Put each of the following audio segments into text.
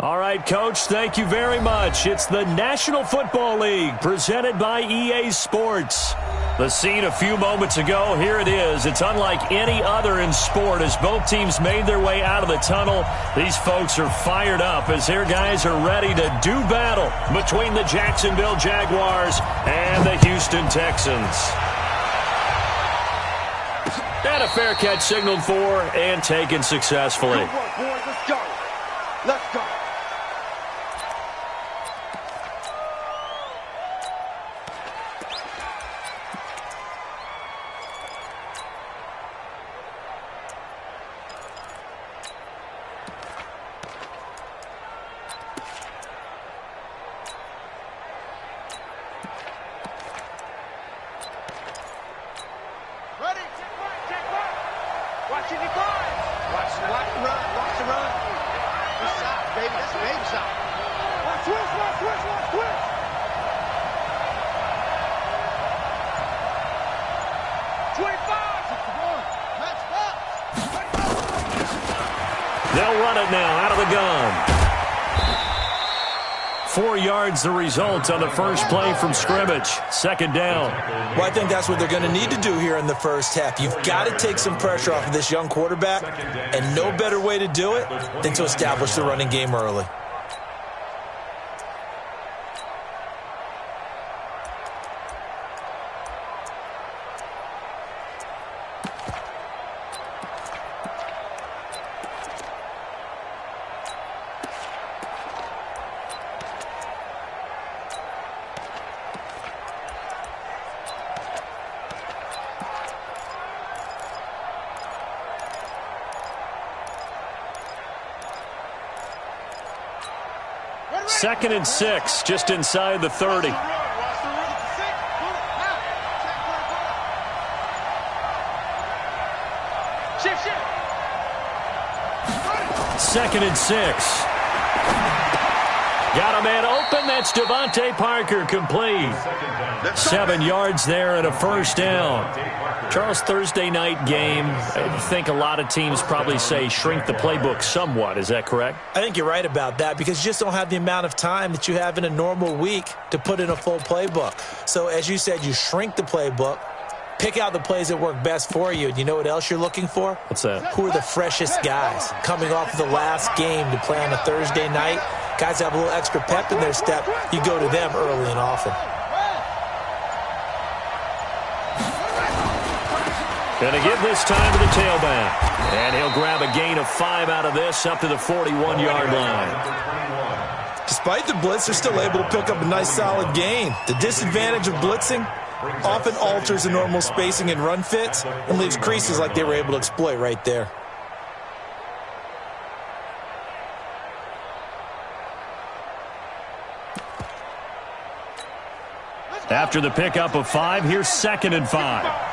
All right, Coach, thank you very much. It's the National Football League presented by EA Sports. The scene a few moments ago, here it is. It's unlike any other in sport as both teams made their way out of the tunnel. These folks are fired up as their guys are ready to do battle between the Jacksonville Jaguars and the Houston Texans. And a fair catch signaled for and taken successfully. Good work, boys. Let's go. Let's go. They'll run it now out of the gun. 4 yards the result on the first play from scrimmage. Second down. Well, I think that's what they're going to need to do here in the first half. You've got to take some pressure off of this young quarterback, and no better way to do it than to establish the running game early. Second and 6, just inside the 30. Second and 6. Got a man open. That's Devontae Parker, complete. 7 yards there and a first down. Charles, Thursday night game, I think a lot of teams probably say shrink the playbook somewhat. Is that correct? I think you're right about that because you just don't have the amount of time that you have in a normal week to put in a full playbook. So as you said, you shrink the playbook, pick out the plays that work best for you. And you know what else you're looking for? What's that? Who are the freshest guys coming off of the last game to play on a Thursday night? Guys have a little extra pep in their step. You go to them early and often. Going to give this time to the tailback. And he'll grab a gain of 5 out of this up to the 41-yard line. Despite the blitz, they're still able to pick up a nice solid gain. The disadvantage of blitzing often alters the normal spacing and run fits and leaves creases like they were able to exploit right there. After the pickup of 5, here's 2nd and 5.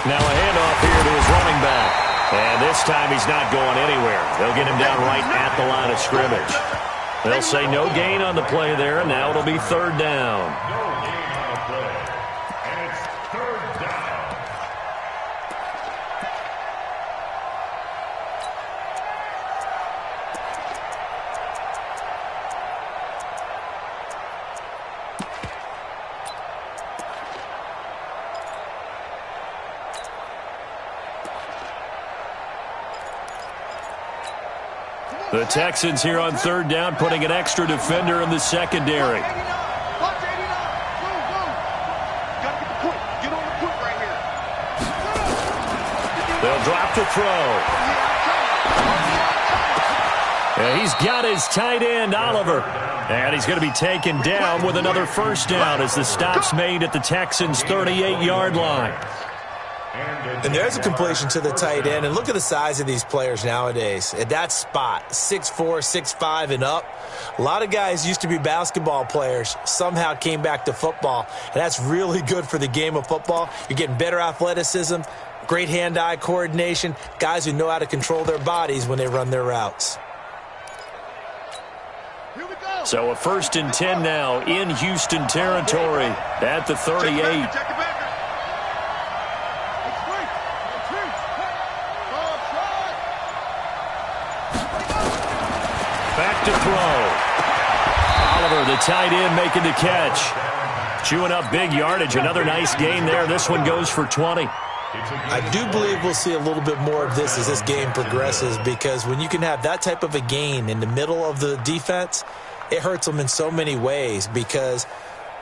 Now a handoff here to his running back. And this time he's not going anywhere. They'll get him down right at the line of scrimmage. They'll say no gain on the play there, and now it'll be 3rd down. The Texans here on 3rd down, putting an extra defender in the secondary. They'll drop to throw. And he's got his tight end, Oliver. And he's going to be taken down with another first down as the stop's made at the Texans' 38-yard line. And there's a completion to the tight end. And look at the size of these players nowadays. At that spot, 6'4", 6'5", and up. A lot of guys used to be basketball players, somehow came back to football. And that's really good for the game of football. You're getting better athleticism, great hand-eye coordination, guys who know how to control their bodies when they run their routes. So a 1st and 10 now in Houston territory at the 38. the tight end making the catch. Chewing up big yardage. Another nice gain there. This one goes for 20. I do believe we'll see a little bit more of this as this game progresses, because when you can have that type of a gain in the middle of the defense, it hurts them in so many ways, because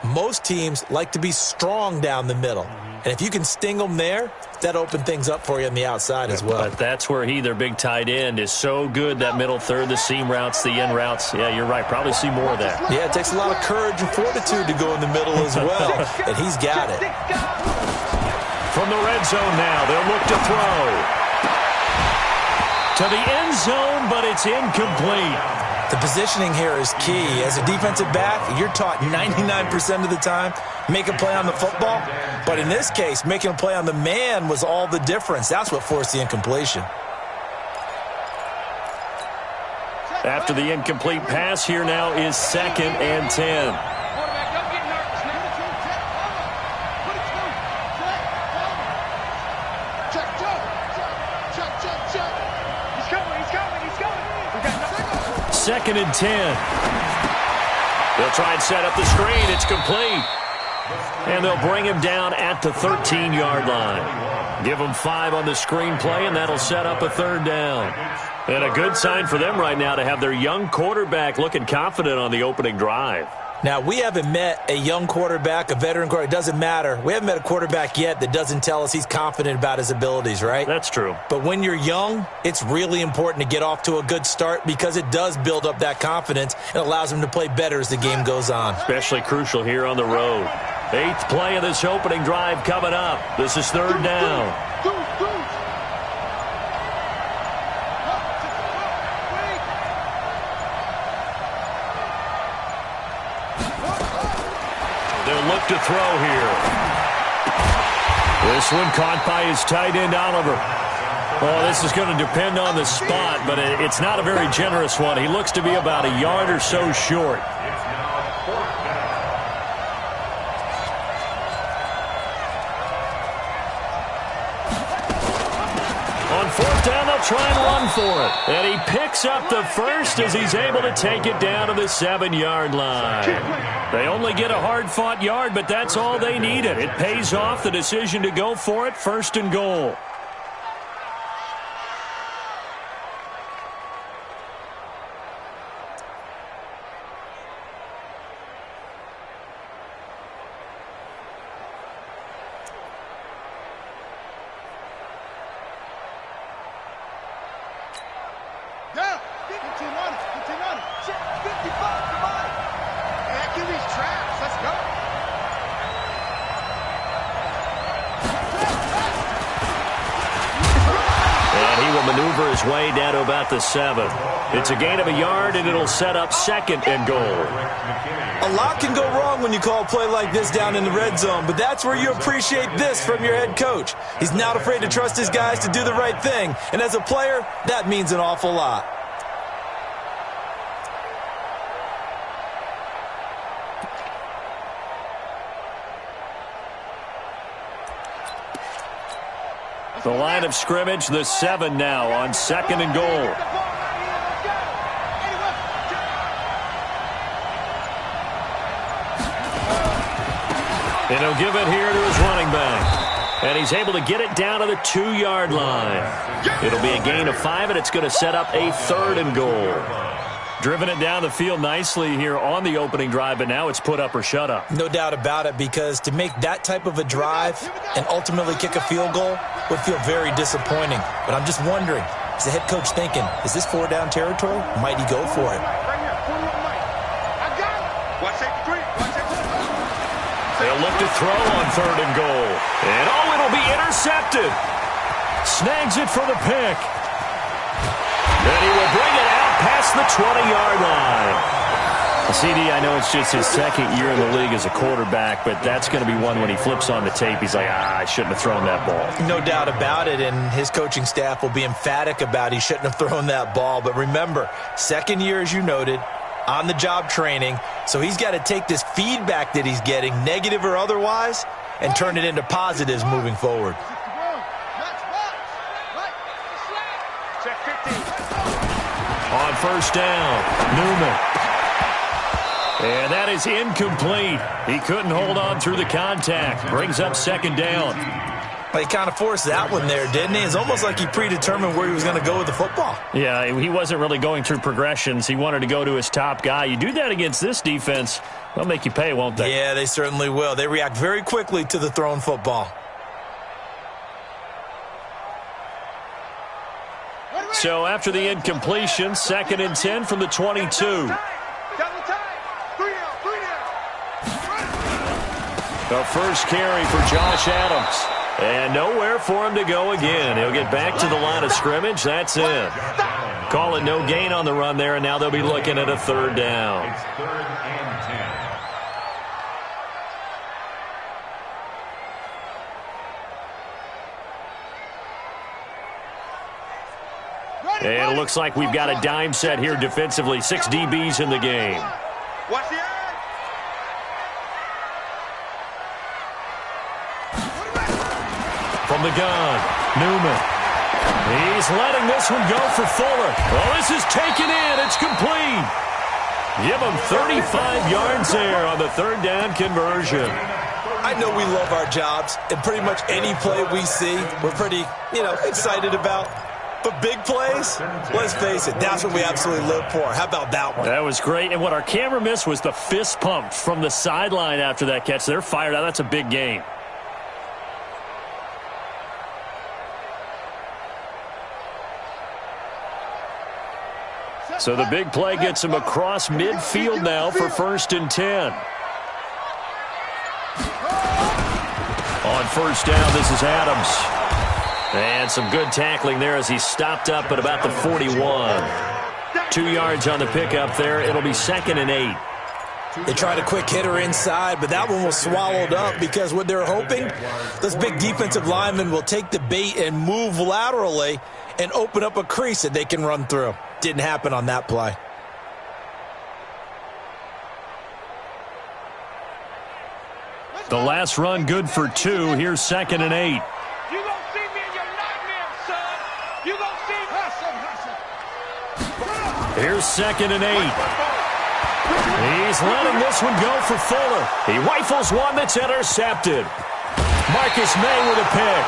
most teams like to be strong down the middle. And if you can sting them there, that opens things up for you on the outside as well. But that's where their big tight end, is so good, that middle third, the seam routes, the in routes. Yeah, you're right. Probably see more of that. Yeah, it takes a lot of courage and fortitude to go in the middle as well, and he's got it. From the red zone now, they'll look to throw. To the end zone, but it's incomplete. The positioning here is key. As a defensive back, you're taught 99% of the time, make a play on the football. But in this case, making a play on the man was all the difference. That's what forced the incompletion. After the incomplete pass, here now is 2nd and 10. Second and 10. They'll try and set up the screen. It's complete. And they'll bring him down at the 13-yard line. Give him 5 on the screenplay, and that'll set up a 3rd down. And a good sign for them right now to have their young quarterback looking confident on the opening drive. Now, we haven't met a young quarterback, a veteran quarterback. It doesn't matter. We haven't met a quarterback yet that doesn't tell us he's confident about his abilities, right? That's true. But when you're young, it's really important to get off to a good start, because it does build up that confidence and allows him to play better as the game goes on. Especially crucial here on the road. 8th play of this opening drive coming up. This is 3rd down. They'll look to throw here. This one caught by his tight end, Oliver. Oh, this is going to depend on the spot, but it's not a very generous one. He looks to be about a yard or so short. On 4th down, they'll try and run for it. And he picks up the first as he's able to take it down to the 7-yard line. They only get a hard-fought yard, but that's all they needed. It pays off, the decision to go for it, 1st and goal. Maneuver his way down to about the 7. It's a gain of a yard, and it'll set up 2nd and goal. A lot can go wrong when you call a play like this down in the red zone, but that's where you appreciate this from your head coach. He's not afraid to trust his guys to do the right thing, and as a player, that means an awful lot. The line of scrimmage, the 7 now on 2nd and goal. And he'll give it here to his running back. And he's able to get it down to the 2-yard line. It'll be a gain of 5, and it's going to set up a 3rd and goal. Driven it down the field nicely here on the opening drive, but now it's put up or shut up. No doubt about it, because to make that type of a drive and ultimately kick a field goal would feel very disappointing. But I'm just wondering, is the head coach thinking, is this 4-down territory? Might he go for it? They'll look to throw on 3rd and goal. And it'll be intercepted. Snags it for the pick. And he will bring it out past the 20-yard line. CD, I know it's just his 2nd year in the league as a quarterback, but that's going to be one when he flips on the tape, he's like, I shouldn't have thrown that ball. No doubt about it, and his coaching staff will be emphatic about he shouldn't have thrown that ball. But remember, 2nd year, as you noted, on-the-job training, so he's got to take this feedback that he's getting, negative or otherwise, and turn it into positives moving forward. On 1st down, Newman. And that is incomplete. He couldn't hold on through the contact. Brings up second down. He kind of forced that one there, didn't he? It's almost like he predetermined where he was going to go with the football. Yeah, he wasn't really going through progressions. He wanted to go to his top guy. You do that against this defense, they'll make you pay, won't they? Yeah, they certainly will. They react very quickly to the thrown football. So after the incompletion, 2nd and 10 from the 22. The first carry for Josh Adams. And nowhere for him to go again. He'll get back to the line of scrimmage. That's it. Call it no gain on the run there, and now they'll be looking at a 3rd down. It's 3rd and 10. And it looks like we've got a dime set here defensively. 6 DBs in the game. Watch the eye. From the gun, Newman. He's letting this one go for Fuller. Well, this is taken in. It's complete. Give him 35 yards there on the 3rd down conversion. I know we love our jobs, and pretty much any play we see, we're pretty, excited about. But big plays, let's face it, that's what we absolutely live for. How about that one? That was great. And what our camera missed was the fist pump from the sideline after that catch. They're fired out. That's a big game. So the big play gets him across midfield now for 1st and 10. On 1st down, this is Adams. And some good tackling there as he stopped up at about the 41. 2 yards on the pickup there. It'll be 2nd and 8. They tried a quick hitter inside, but that one was swallowed up because what they're hoping, those big defensive linemen will take the bait and move laterally and open up a crease that they can run through. Didn't happen on that play. The last run good for 2. Here's 2nd and 8. You gonna see me in your nightmares, son. You gonna see me. Here's 2nd and 8. He's letting this one go for Fuller. He rifles one that's intercepted. Marcus May with a pick.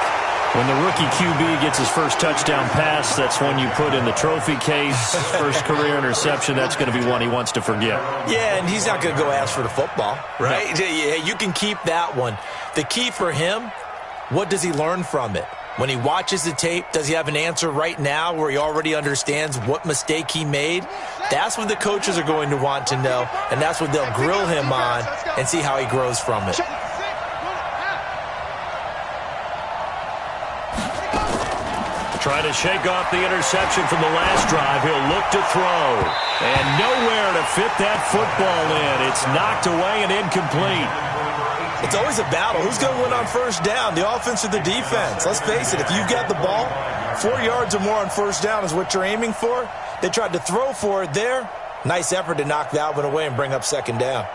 When the rookie QB gets his first touchdown pass, that's one you put in the trophy case. First career interception, that's going to be one he wants to forget. Yeah, and he's not going to go ask for the football, right? No. Yeah, you can keep that one. The key for him, what does he learn from it? When he watches the tape, does he have an answer right now where he already understands what mistake he made? That's what the coaches are going to want to know, and that's what they'll grill him on and see how he grows from it. Trying to shake off the interception from the last drive. He'll look to throw. And nowhere to fit that football in. It's knocked away and incomplete. It's always a battle. Who's going to win on 1st down, the offense or the defense? Let's face it, if you've got the ball, 4 yards or more on 1st down is what you're aiming for. They tried to throw for it there. Nice effort to knock that one away and bring up 2nd down.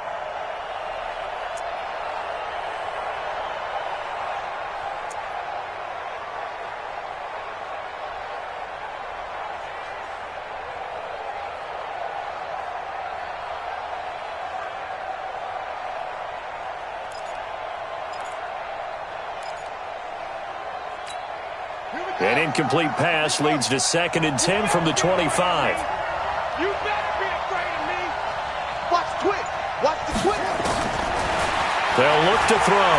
An incomplete pass leads to 2nd and 10 from the 25. You better be afraid of me. Watch the twitch. Watch the twitch. They'll look to throw.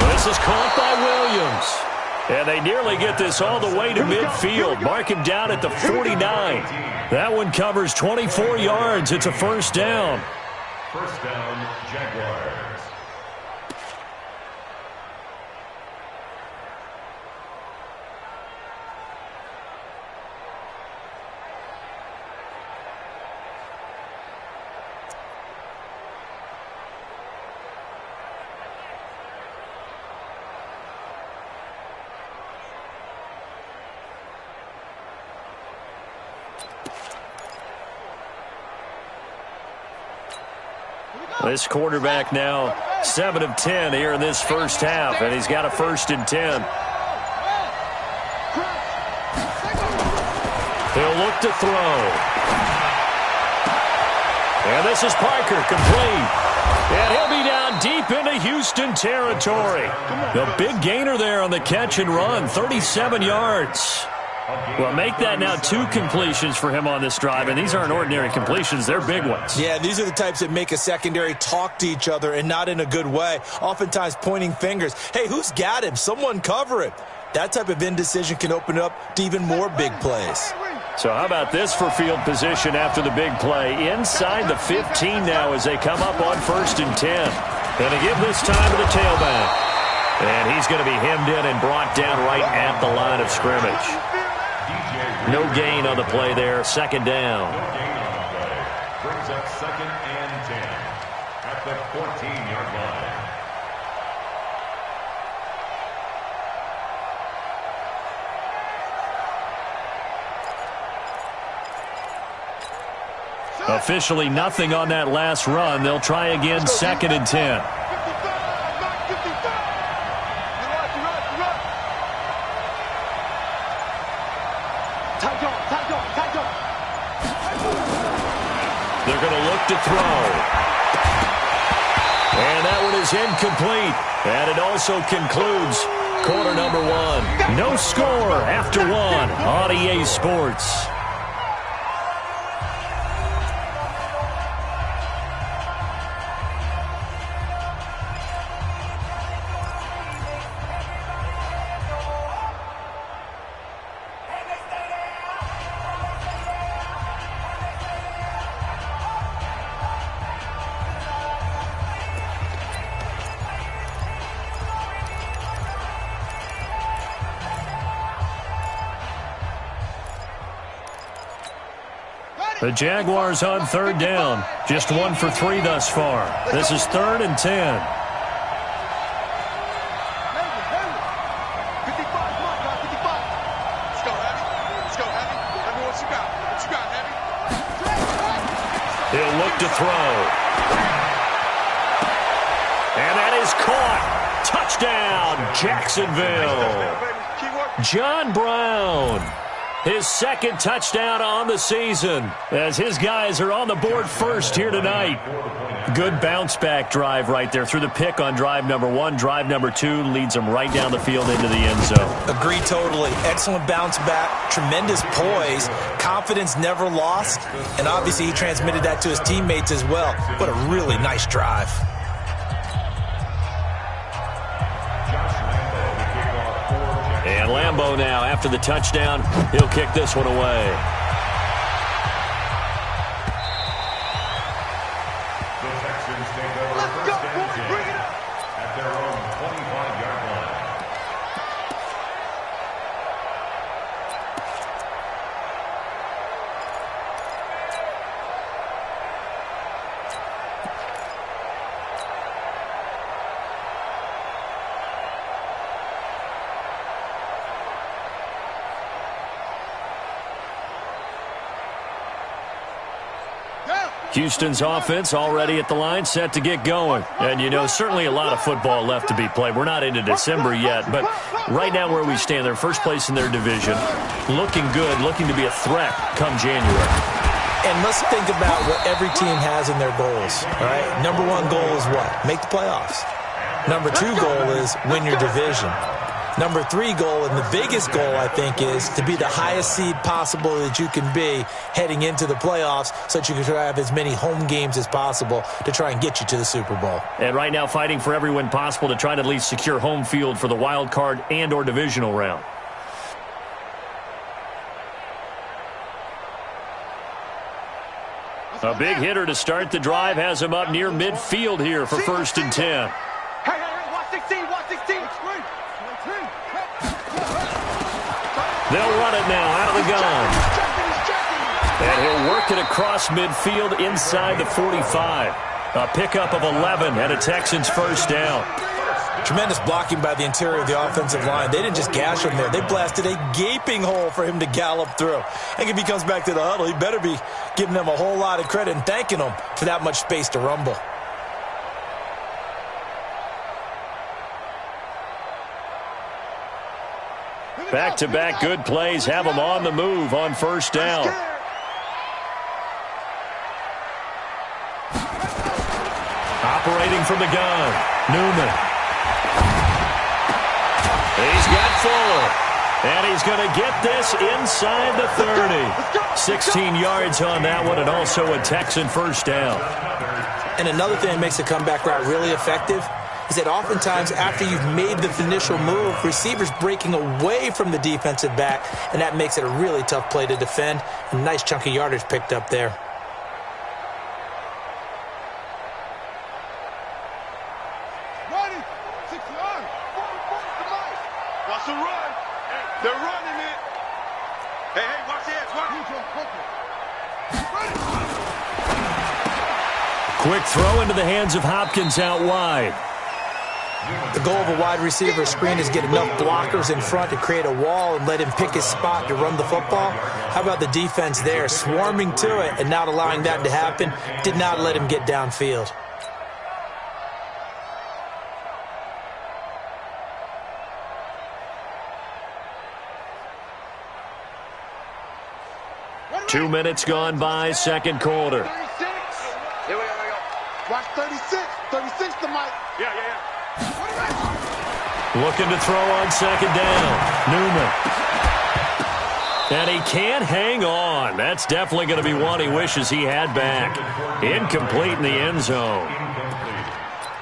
This is caught by Williams. And they nearly get this all the way to midfield. Mark him down at the 49. That one covers 24 yards. It's a 1st down. 1st down, Jaguars. This quarterback now 7 of 10 here in this 1st half, and he's got a 1st and 10. He'll look to throw. And this is Parker, complete. And he'll be down deep into Houston territory. The big gainer there on the catch and run, 37 yards. Well, make that now 2 completions for him on this drive, and these aren't ordinary completions. They're big ones. Yeah, these are the types that make a secondary talk to each other and not in a good way, oftentimes pointing fingers. Hey, who's got him? Someone cover it. That type of indecision can open up to even more big plays. So how about this for field position after the big play? Inside the 15 now as they come up on 1st and 10. Going to give this time to the tailback. And he's going to be hemmed in and brought down right at the line of scrimmage. No gain on the play there. 2nd down. No gain on the play. Brings up 2nd and 10 at the 14-yard line. Officially nothing on that last run. They'll try again 2nd and 10. They're going to look to throw. And that one is incomplete. And it also concludes quarter number 1. No score after 1 on EA Sports. The Jaguars on 3rd down. Just 1 for 3 thus far. This is 3rd and 10. He'll look to throw. And that is caught. Touchdown, Jacksonville. John Brown. His 2nd touchdown on the season as his guys are on the board first here tonight. Good bounce-back drive right there through the pick on drive number 1. Drive number 2 leads them right down the field into the end zone. Agree totally. Excellent bounce back, tremendous poise, confidence never lost, and obviously he transmitted that to his teammates as well. What a really nice drive. And Lambeau now, after the touchdown, he'll kick this one away. The Texans take over 1st and 10 at their own 25-yard line. Houston's offense already at the line, set to get going. And, you know, certainly a lot of football left to be played. We're not into December yet, but right now where we stand, they're first place in their division. Looking good, looking to be a threat come January. And let's think about what every team has in their goals, all right? Number 1 goal is what? Make the playoffs. Number 2 goal is win your division. Number 3 goal, and the biggest goal, I think, is to be the highest seed possible that you can be heading into the playoffs so that you can have as many home games as possible to try and get you to the Super Bowl. And right now fighting for every win possible to try to at least secure home field for the wild card and or divisional round. A big hitter to start the drive has him up near midfield here for 1st and 10. Hey, watch 16, watch 16. They'll run it now out of the gun. And he'll work it across midfield inside the 45. A pickup of 11 and a Texans 1st down. Tremendous blocking by the interior of the offensive line. They didn't just gash him there. They blasted a gaping hole for him to gallop through. I think if he comes back to the huddle, he better be giving them a whole lot of credit and thanking them for that much space to rumble. Back-to-back good plays have them on the move on 1st down. Operating from the gun, Newman. He's got Fuller. And he's going to get this inside the 30. 16 yards on that one, and also a Texan first down. And another thing that makes the comeback route really effective is that oftentimes after you've made the initial move, receivers breaking away from the defensive back, and that makes it a really tough play to defend. A nice chunk of yardage picked up there. They're running it. Hey, watch this. Quick throw into the hands of Hopkins out wide. The goal of a wide receiver screen is get enough blockers in front to create a wall and let him pick his spot to run the football. How about the defense there, swarming to it and not allowing that to happen? Did not let him get downfield. Two minutes gone by, second quarter. 36. Here we go. Watch 36. 36 to Mike. Yeah. Looking to throw on second down. Newman. And he can't hang on. That's definitely going to be one he wishes he had back. Incomplete in the end zone.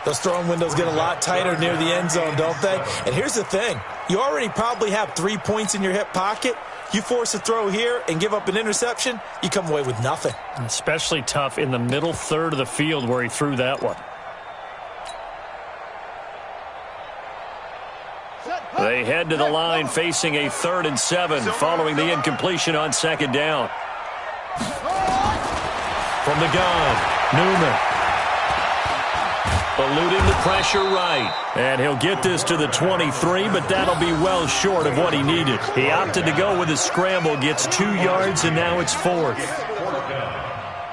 Those throwing windows get a lot tighter near the end zone, don't they? And here's the thing. You already probably have 3 points in your hip pocket. You force a throw here and give up an interception, you come away with nothing. Especially tough in the middle third of the field where he threw that one. They head to the line facing a 3rd and 7 following the incompletion on second down. From the gun, Newman. Eluding the pressure right. And he'll get this to the 23, but that'll be well short of what he needed. He opted to go with his scramble, gets 2 yards, and now it's 4th.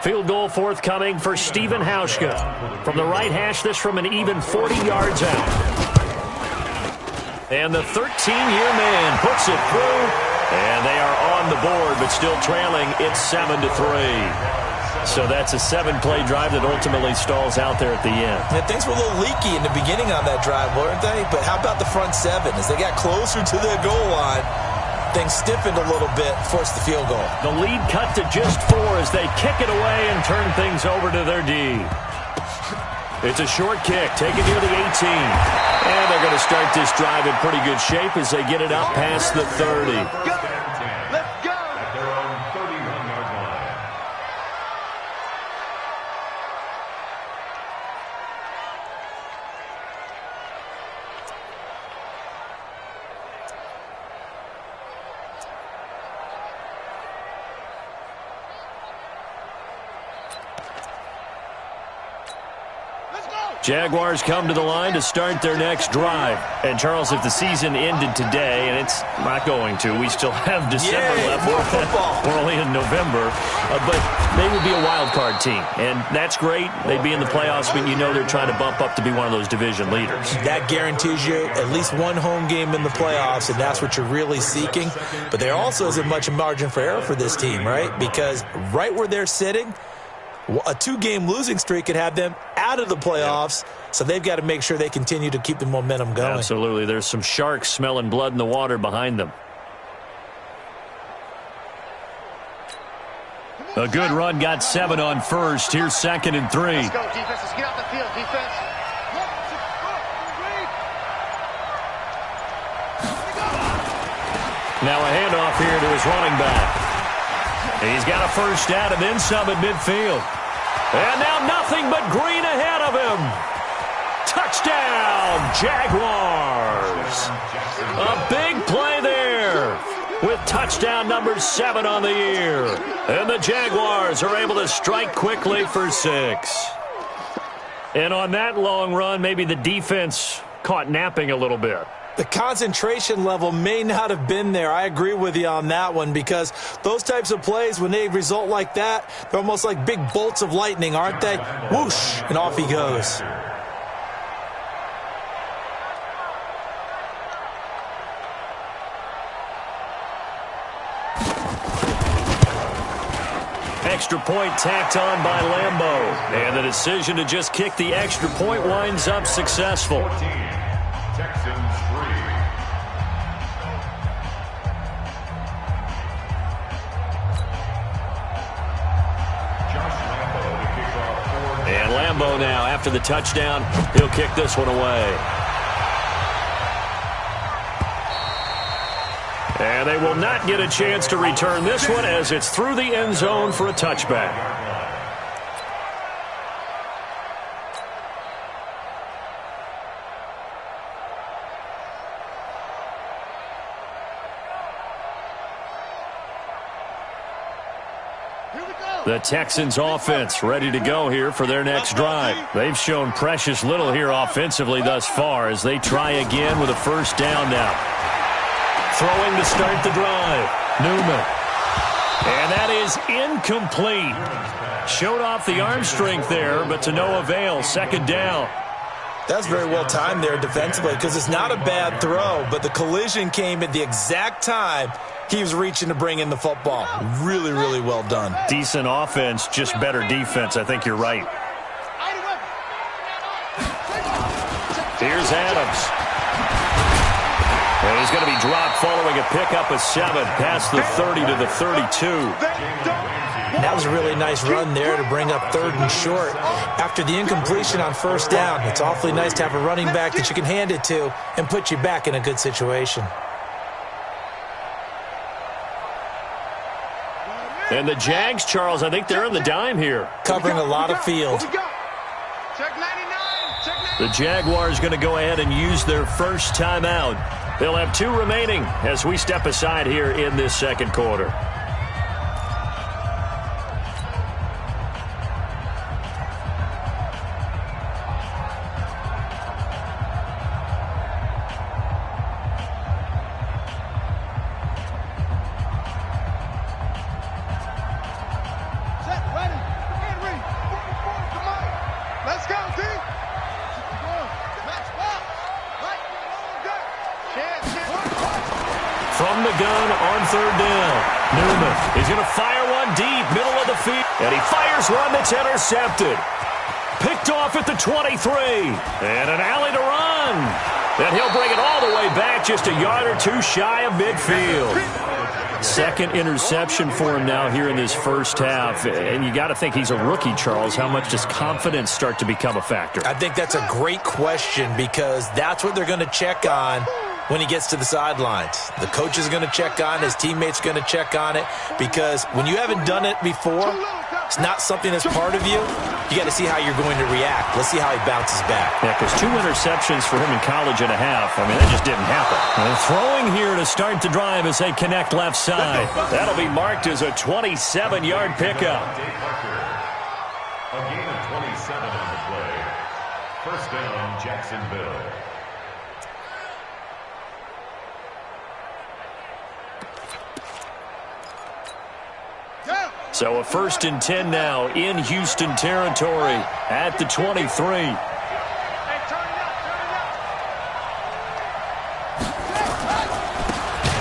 Field goal forthcoming for Stephen Hauschka. From the right hash, this from an even 40 yards out. And the 13-year man puts it through, and they are on the board, but still trailing. It's 7-3. So that's a 7-play drive that ultimately stalls out there at the end. And things were a little leaky in the beginning on that drive, weren't they? But how about the front 7? As they got closer to the goal line, things stiffened a little bit, forced the field goal. The lead cut to just 4 as they kick it away and turn things over to their D. It's a short kick, taken near the 18. And they're going to start this drive in pretty good shape as they get it up past the 30. Jaguars come to the line to start their next drive. And, Charles, if the season ended today, and it's not going to, we still have December left. We're only in November. But they would be a wild card team. And that's great. They'd be in the playoffs, but you know they're trying to bump up to be one of those division leaders. That guarantees you at least one home game in the playoffs, and that's what you're really seeking. But there also isn't much margin for error for this team, right? Because right where they're sitting, a 2-game losing streak could have them out of the playoffs, so they've got to make sure they continue to keep the momentum going. Absolutely. There's some sharks smelling blood in the water behind them. A good run got 7 on first. Here's 2nd and 3. Let's go, defense. Let's get out the field, defense. Now a handoff here to his running back. He's got a first down and then some at midfield. And now nothing but green ahead of him. Touchdown, Jaguars. A big play there with touchdown number 7 on the year. And the Jaguars are able to strike quickly for 6. And on that long run, maybe the defense caught napping a little bit. The concentration level may not have been there. I agree with you on that one, because those types of plays, when they result like that, they're almost like big bolts of lightning, aren't they? Whoosh, and off he goes. Extra point tacked on by Lambeau. And the decision to just kick the extra point winds up successful. 14, Texans 3. And Lambo now, after the touchdown, he'll kick this one away. And they will not get a chance to return this one as it's through the end zone for a touchback. The Texans offense ready to go here for their next drive. They've shown precious little here offensively thus far as they try again with a first down now. Throwing to start the drive. Newman. And that is incomplete. Showed off the arm strength there, but to no avail. Second down. That's very well timed there defensively because it's not a bad throw, but the collision came at the exact time he was reaching to bring in the football. Really, really well done. Decent offense, just better defense. I think you're right. Here's Adams. And he's going to be dropped following a pickup of 7 past the 30 to the 32. That was a really nice run there to bring up 3rd and short. After the incompletion on first down, it's awfully nice to have a running back that you can hand it to and put you back in a good situation. And the Jags, Charles, I think they're in the dime here. Covering a lot of field. The Jaguars going to go ahead and use their first timeout. They'll have 2 remaining as we step aside here in this second quarter. From the gun on 3rd down. Newman is going to fire one deep, middle of the field. And he fires one that's intercepted. Picked off at the 23. And an alley to run. And he'll bring it all the way back just a yard or 2 shy of midfield. Second interception for him now here in this first half. And you got to think he's a rookie, Charles. How much does confidence start to become a factor? I think that's a great question because that's what they're going to check on when he gets to the sidelines. The coach is going to check on it. His teammates are going to check on it because when you haven't done it before, it's not something that's part of you. You got to see how you're going to react. Let's see how he bounces back. Yeah, because 2 interceptions for him in college and a half. I mean, that just didn't happen. And throwing here to start the drive as they connect left side. That'll be marked as a 27-yard pickup. A gain of 27 on the play. First down, Jacksonville. So a 1st and 10 now in Houston territory at the 23.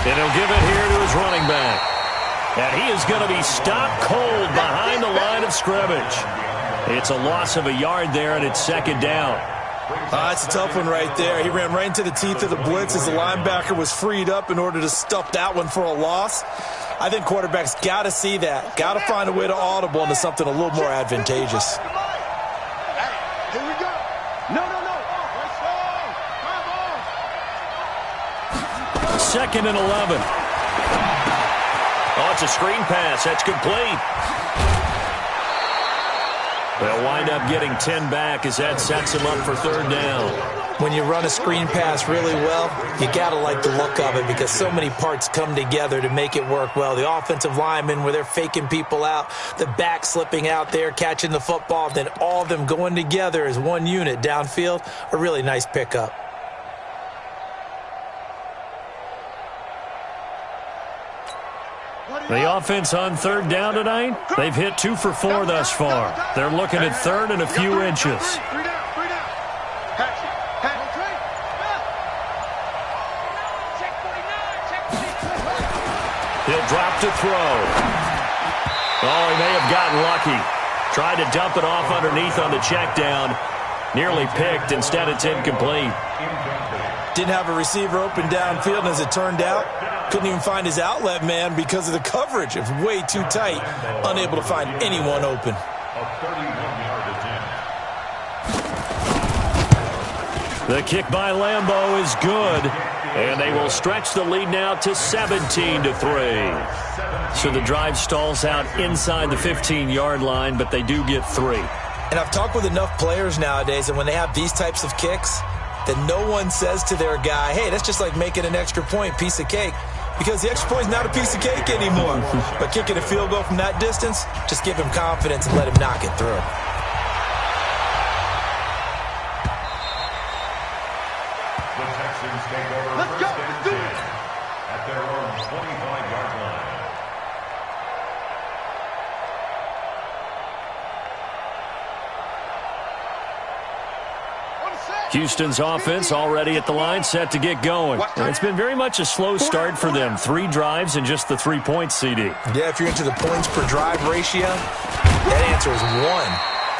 And he'll give it here to his running back. And he is going to be stopped cold behind the line of scrimmage. It's a loss of a yard there, and it's 2nd down. That's a tough one right there. He ran right into the teeth of the blitz as the linebacker was freed up in order to stuff that one for a loss. I think quarterbacks got to see that. Got to find a way to audible into something a little more advantageous. Here we go. No. 2nd and 11. Oh, it's a screen pass. That's complete. They'll wind up getting 10 back as that sets them up for 3rd down. When you run a screen pass really well, you got to like the look of it because so many parts come together to make it work well. The offensive linemen, where they're faking people out, the back slipping out there, catching the football, then all of them going together as one unit downfield, a really nice pickup. The offense on 3rd down tonight, they've hit 2 for 4 thus far. They're looking at 3rd and a few inches. He'll drop to throw. Oh, he may have gotten lucky. Tried to dump it off underneath on the check down. Nearly picked. Instead, it's incomplete. Didn't have a receiver open downfield, and as it turned out, couldn't even find his outlet man because of the coverage. It was way too tight, unable to find anyone open. A 31-yard attempt. The kick by Lambeau is good, and they will stretch the lead now to 17-3. So the drive stalls out inside the 15-yard line, but they do get 3. And I've talked with enough players nowadays, and when they have these types of kicks, that no one says to their guy, hey, that's just like making an extra point, piece of cake. Because the extra point is not a piece of cake anymore. But kicking a field goal from that distance, just give him confidence and let him knock it through. The Texans take over first and 10 at their own 25-yard line. Houston's offense already at the line, set to get going. It's been very much a slow start for them. 3 drives and just the 3 points, CD. Yeah, if you're into the points per drive ratio, that answer is 1.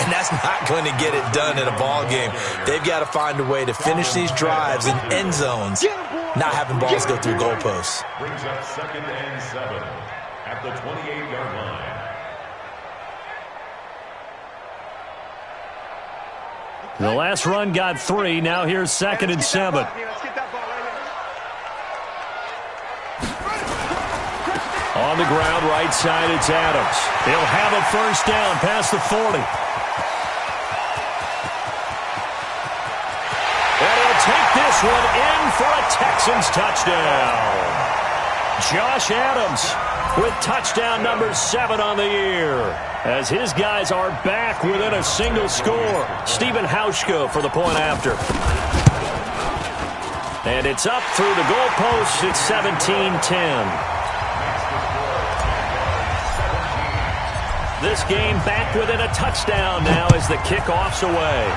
And that's not going to get it done in a ball game. They've got to find a way to finish these drives in end zones, not having balls go through goalposts. Brings up 2nd and 7 at the 28-yard line. The last run got 3. Now here's 2nd and 7. On the ground, right side, it's Adams. He'll have a first down past the 40. And he'll take this one in for a Texans touchdown. Josh Adams with touchdown number 7 on the year, as his guys are back within a single score. Stephen Hauschka for the point after. And it's up through the goalposts. It's 17-10. This game back within a touchdown now as the kickoff's away.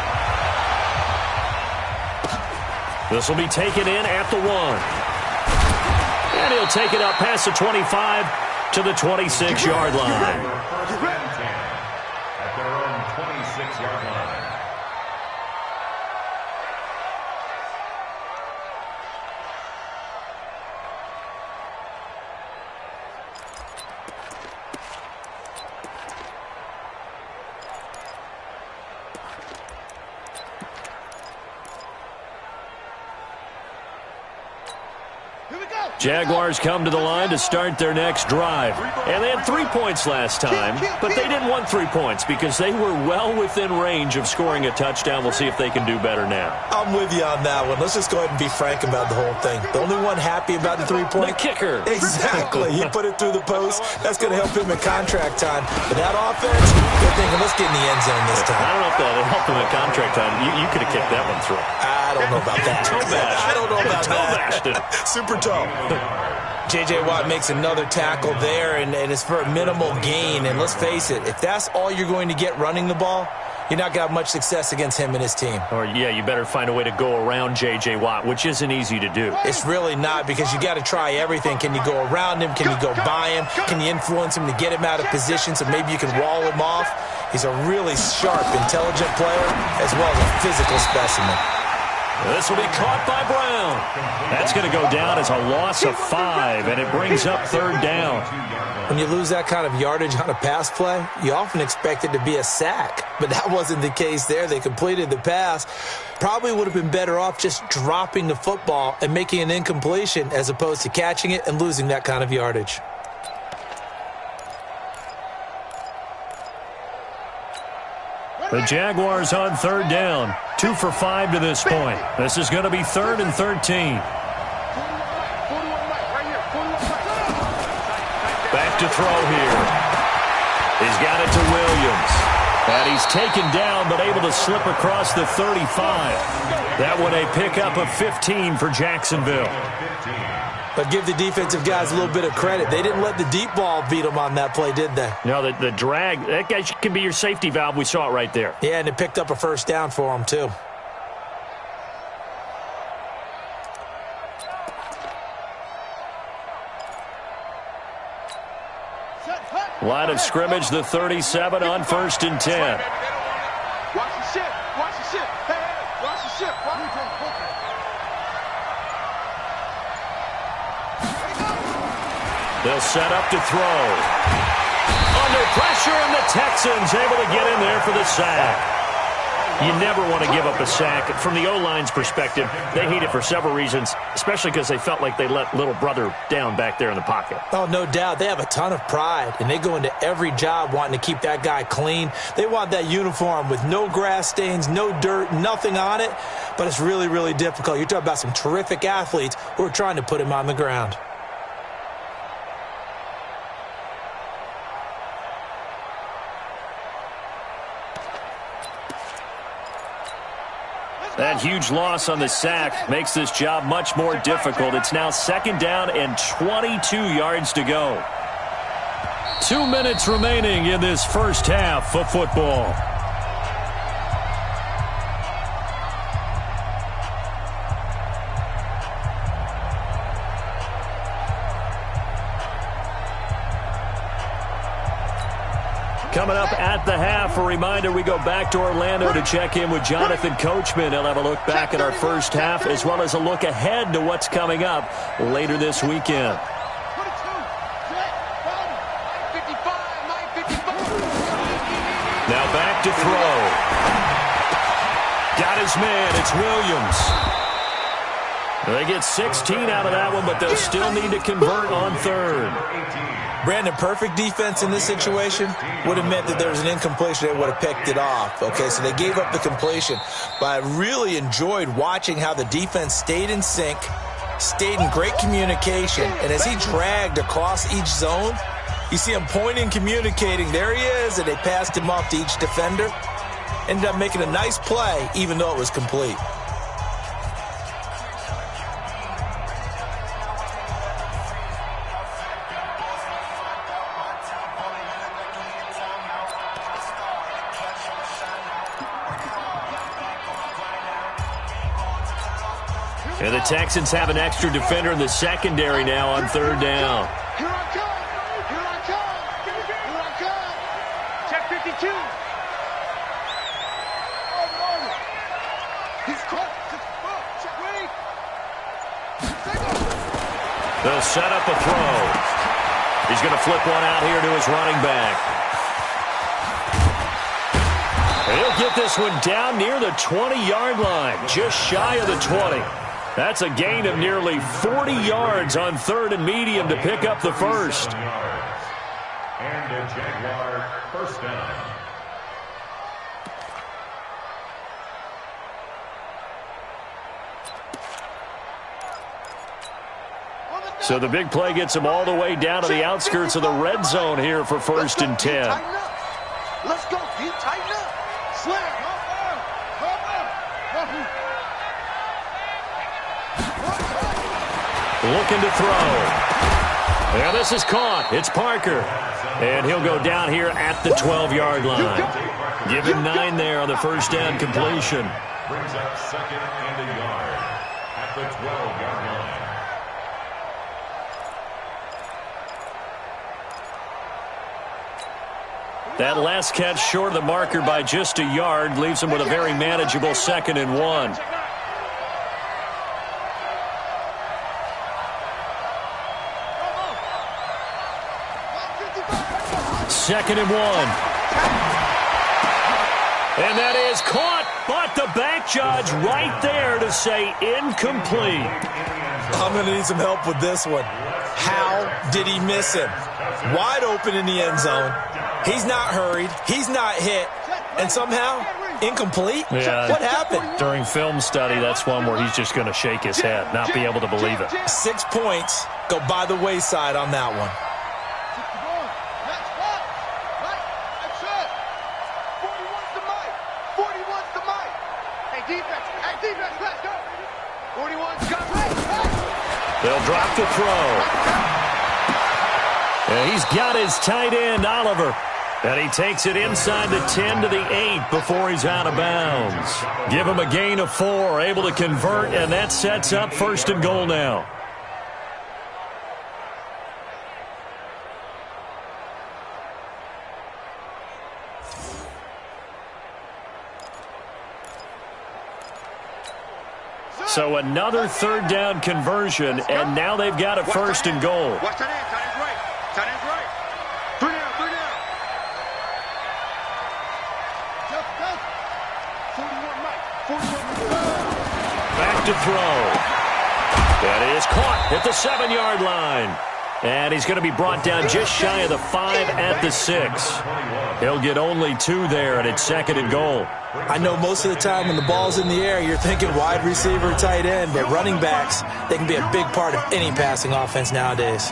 This will be taken in at the 1. And he'll take it up past the 25 to the 26-yard line. First and 10 at their own 26-yard line. Jaguars come to the line to start their next drive. And they had 3 points last time, but they didn't want 3 points because they were well within range of scoring a touchdown. We'll see if they can do better now. I'm with you on that one. Let's just go ahead and be frank about the whole thing. The only one happy about the 3-point? The kicker. Exactly. He put it through the post. That's going to help him in contract time. But that offense, they're thinking, let's get in the end zone this time. I don't know if that helped him in contract time. You could have kicked that one through. I don't know about that. I don't know about that. Super toe. J.J. Watt makes another tackle there, and it's for a minimal gain. And let's face it, if that's all you're going to get running the ball, you're not going to have much success against him and his team. Or, yeah, you better find a way to go around J.J. Watt, which isn't easy to do. It's really not, because you got to try everything. Can you go around him? Can you go by him? Can you influence him to get him out of position so maybe you can wall him off? He's a really sharp, intelligent player as well as a physical specimen. This will be caught by Brown. That's going to go down as a loss of 5, and it brings up 3rd down. When you lose that kind of yardage on a pass play, you often expect it to be a sack. But that wasn't the case there. They completed the pass. Probably would have been better off just dropping the football and making an incompletion as opposed to catching it and losing that kind of yardage. The Jaguars on 3rd down. 2 for 5 to this point. This is going to be 3rd and 13. Back to throw here. He's got it to Williams. And he's taken down but able to slip across the 35. That one a pickup of 15 for Jacksonville. But give the defensive guys a little bit of credit. They didn't let the deep ball beat them on that play, did they? No, the drag, that guy can be your safety valve. We saw it right there. Yeah, and it picked up a first down for them, too. Line of scrimmage, the 37 on 1st and 10. Watch the ship. Watch the ship. Hey, hey, watch the ship. They'll set up to throw. Under pressure, and the Texans able to get in there for the sack. You never want to give up a sack. From the O-line's perspective, they hate it for several reasons, especially because they felt like they let little brother down back there in the pocket. Oh, no doubt. They have a ton of pride, and they go into every job wanting to keep that guy clean. They want that uniform with no grass stains, no dirt, nothing on it, but it's really, really difficult. You're talking about some terrific athletes who are trying to put him on the ground. That huge loss on the sack makes this job much more difficult. It's now 2nd down and 22 yards to go. 2 minutes remaining in this first half of football. Coming up at the half, a reminder, we go back to Orlando to check in with Jonathan Coachman. He'll have a look back at our first half as well as a look ahead to what's coming up later this weekend. Now back to throw. Got his man. It's Williams. They get 16 out of that one, but they'll still need to convert on 3rd. Brandon, perfect defense in this situation would have meant that there was an incompletion that would have picked it off. Okay, so they gave up the completion. But I really enjoyed watching how the defense stayed in sync, stayed in great communication, and as he dragged across each zone, you see him pointing, communicating. There he is, and they passed him off to each defender. Ended up making a nice play, even though it was complete. And the Texans have an extra defender in the secondary now on 3rd down. Here I come. Here I come. Here I come. Check 52. He's caught. Check ready. They'll set up a throw. He's going to flip one out here to his running back. He'll get this one down near the 20-yard line, just shy of the 20. That's a gain of nearly 40 yards on 3rd and medium to pick up the first. And a Jaguar first down. So the big play gets him all the way down to the outskirts of the red zone here for 1st and 10. Let's go. You tighten up. Slam. Looking to throw. And this is caught. It's Parker. And he'll go down here at the 12-yard line. Give him 9 there on the first down completion. Brings up 2nd and a yard at the 12-yard line. That last catch short of the marker by just a yard leaves him with a very manageable 2nd and 1. 2nd and 1. And that is caught, but the back judge right there to say incomplete. I'm going to need some help with this one. How did he miss him? Wide open in the end zone. He's not hurried. He's not hit. And somehow, incomplete? Yeah. What happened? During film study, that's one where he's just going to shake his head, not be able to believe it. 6 points go by the wayside on that one. They'll drop the throw. And he's got his tight end, Oliver. And he takes it inside the 10 to the 8 before he's out of bounds. Give him a gain of 4, able to convert, and that sets up 1st and goal now. So another third down conversion, and now they've got a first and goal. Watch tight end. Tight end's right. Tight end's right. 3 down. 3 down. Just. 41, Mike. 41. Back to throw. That is caught at the 7-yard line. And he's going to be brought down just shy of the 5 at the 6. He'll get only 2 there, and it's second and goal. I know most of the time when the ball's in the air, you're thinking wide receiver, tight end, but running backs, they can be a big part of any passing offense nowadays.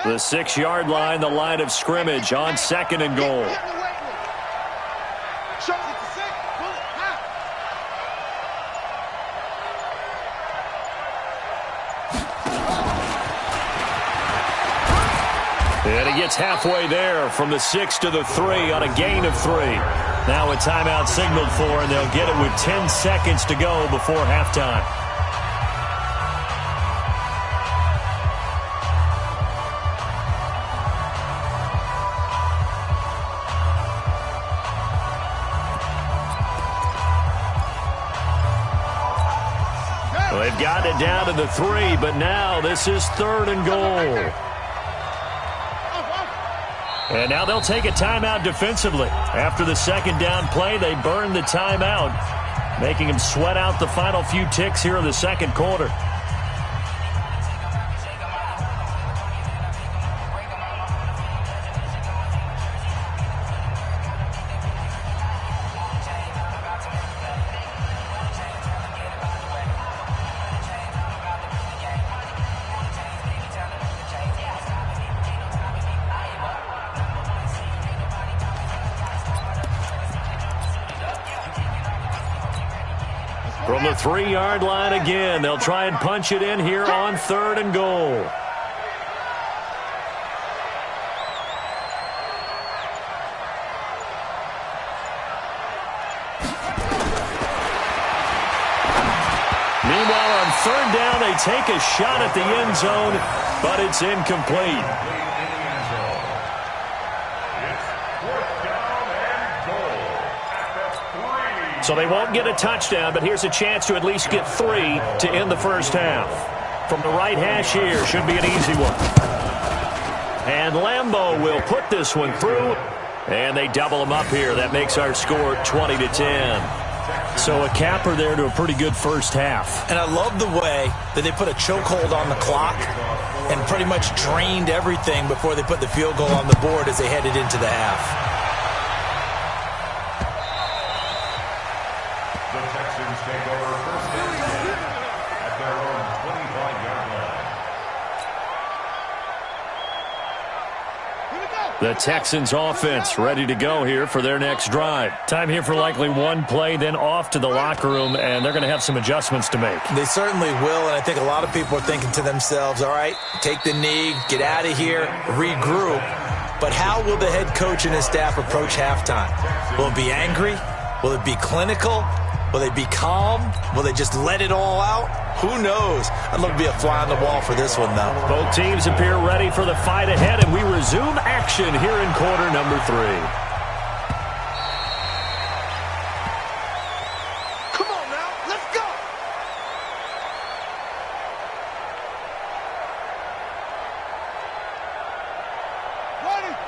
The 6-yard line, the line of scrimmage on second and goal. And he gets halfway there from the 6 to the 3 on a gain of 3. Now a timeout signaled for, and they'll get it with 10 seconds to go before halftime. They've gotten it down to the 3, but now this is third and goal. And now they'll take a timeout defensively. After the second down play, they burn the timeout, making them sweat out the final few ticks here in the second quarter. From the 3-yard line again, they'll try and punch it in here on third and goal. Meanwhile, on third down, they take a shot at the end zone, but it's incomplete. So they won't get a touchdown, but here's a chance to at least get 3 to end the first half. From the right hash here, should be an easy one. And Lambeau will put this one through, and they double them up here. That makes our score 20-10. So a capper there to a pretty good first half. And I love the way that they put a chokehold on the clock and pretty much drained everything before they put the field goal on the board as they headed into the half. The Texans offense ready to go here for their next drive. Time here for likely one play, then off to the locker room, and they're going to have some adjustments to make. They certainly will, and I think a lot of people are thinking to themselves, all right, take the knee, get out of here, regroup. But how will the head coach and his staff approach halftime? Will it be angry? Will it be clinical? Will they be calm? Will they just let it all out? Who knows? I'd love to be a fly on the wall for this one, though. Both teams appear ready for the fight ahead, and we resume action here in quarter number 3. Come on now, let's go!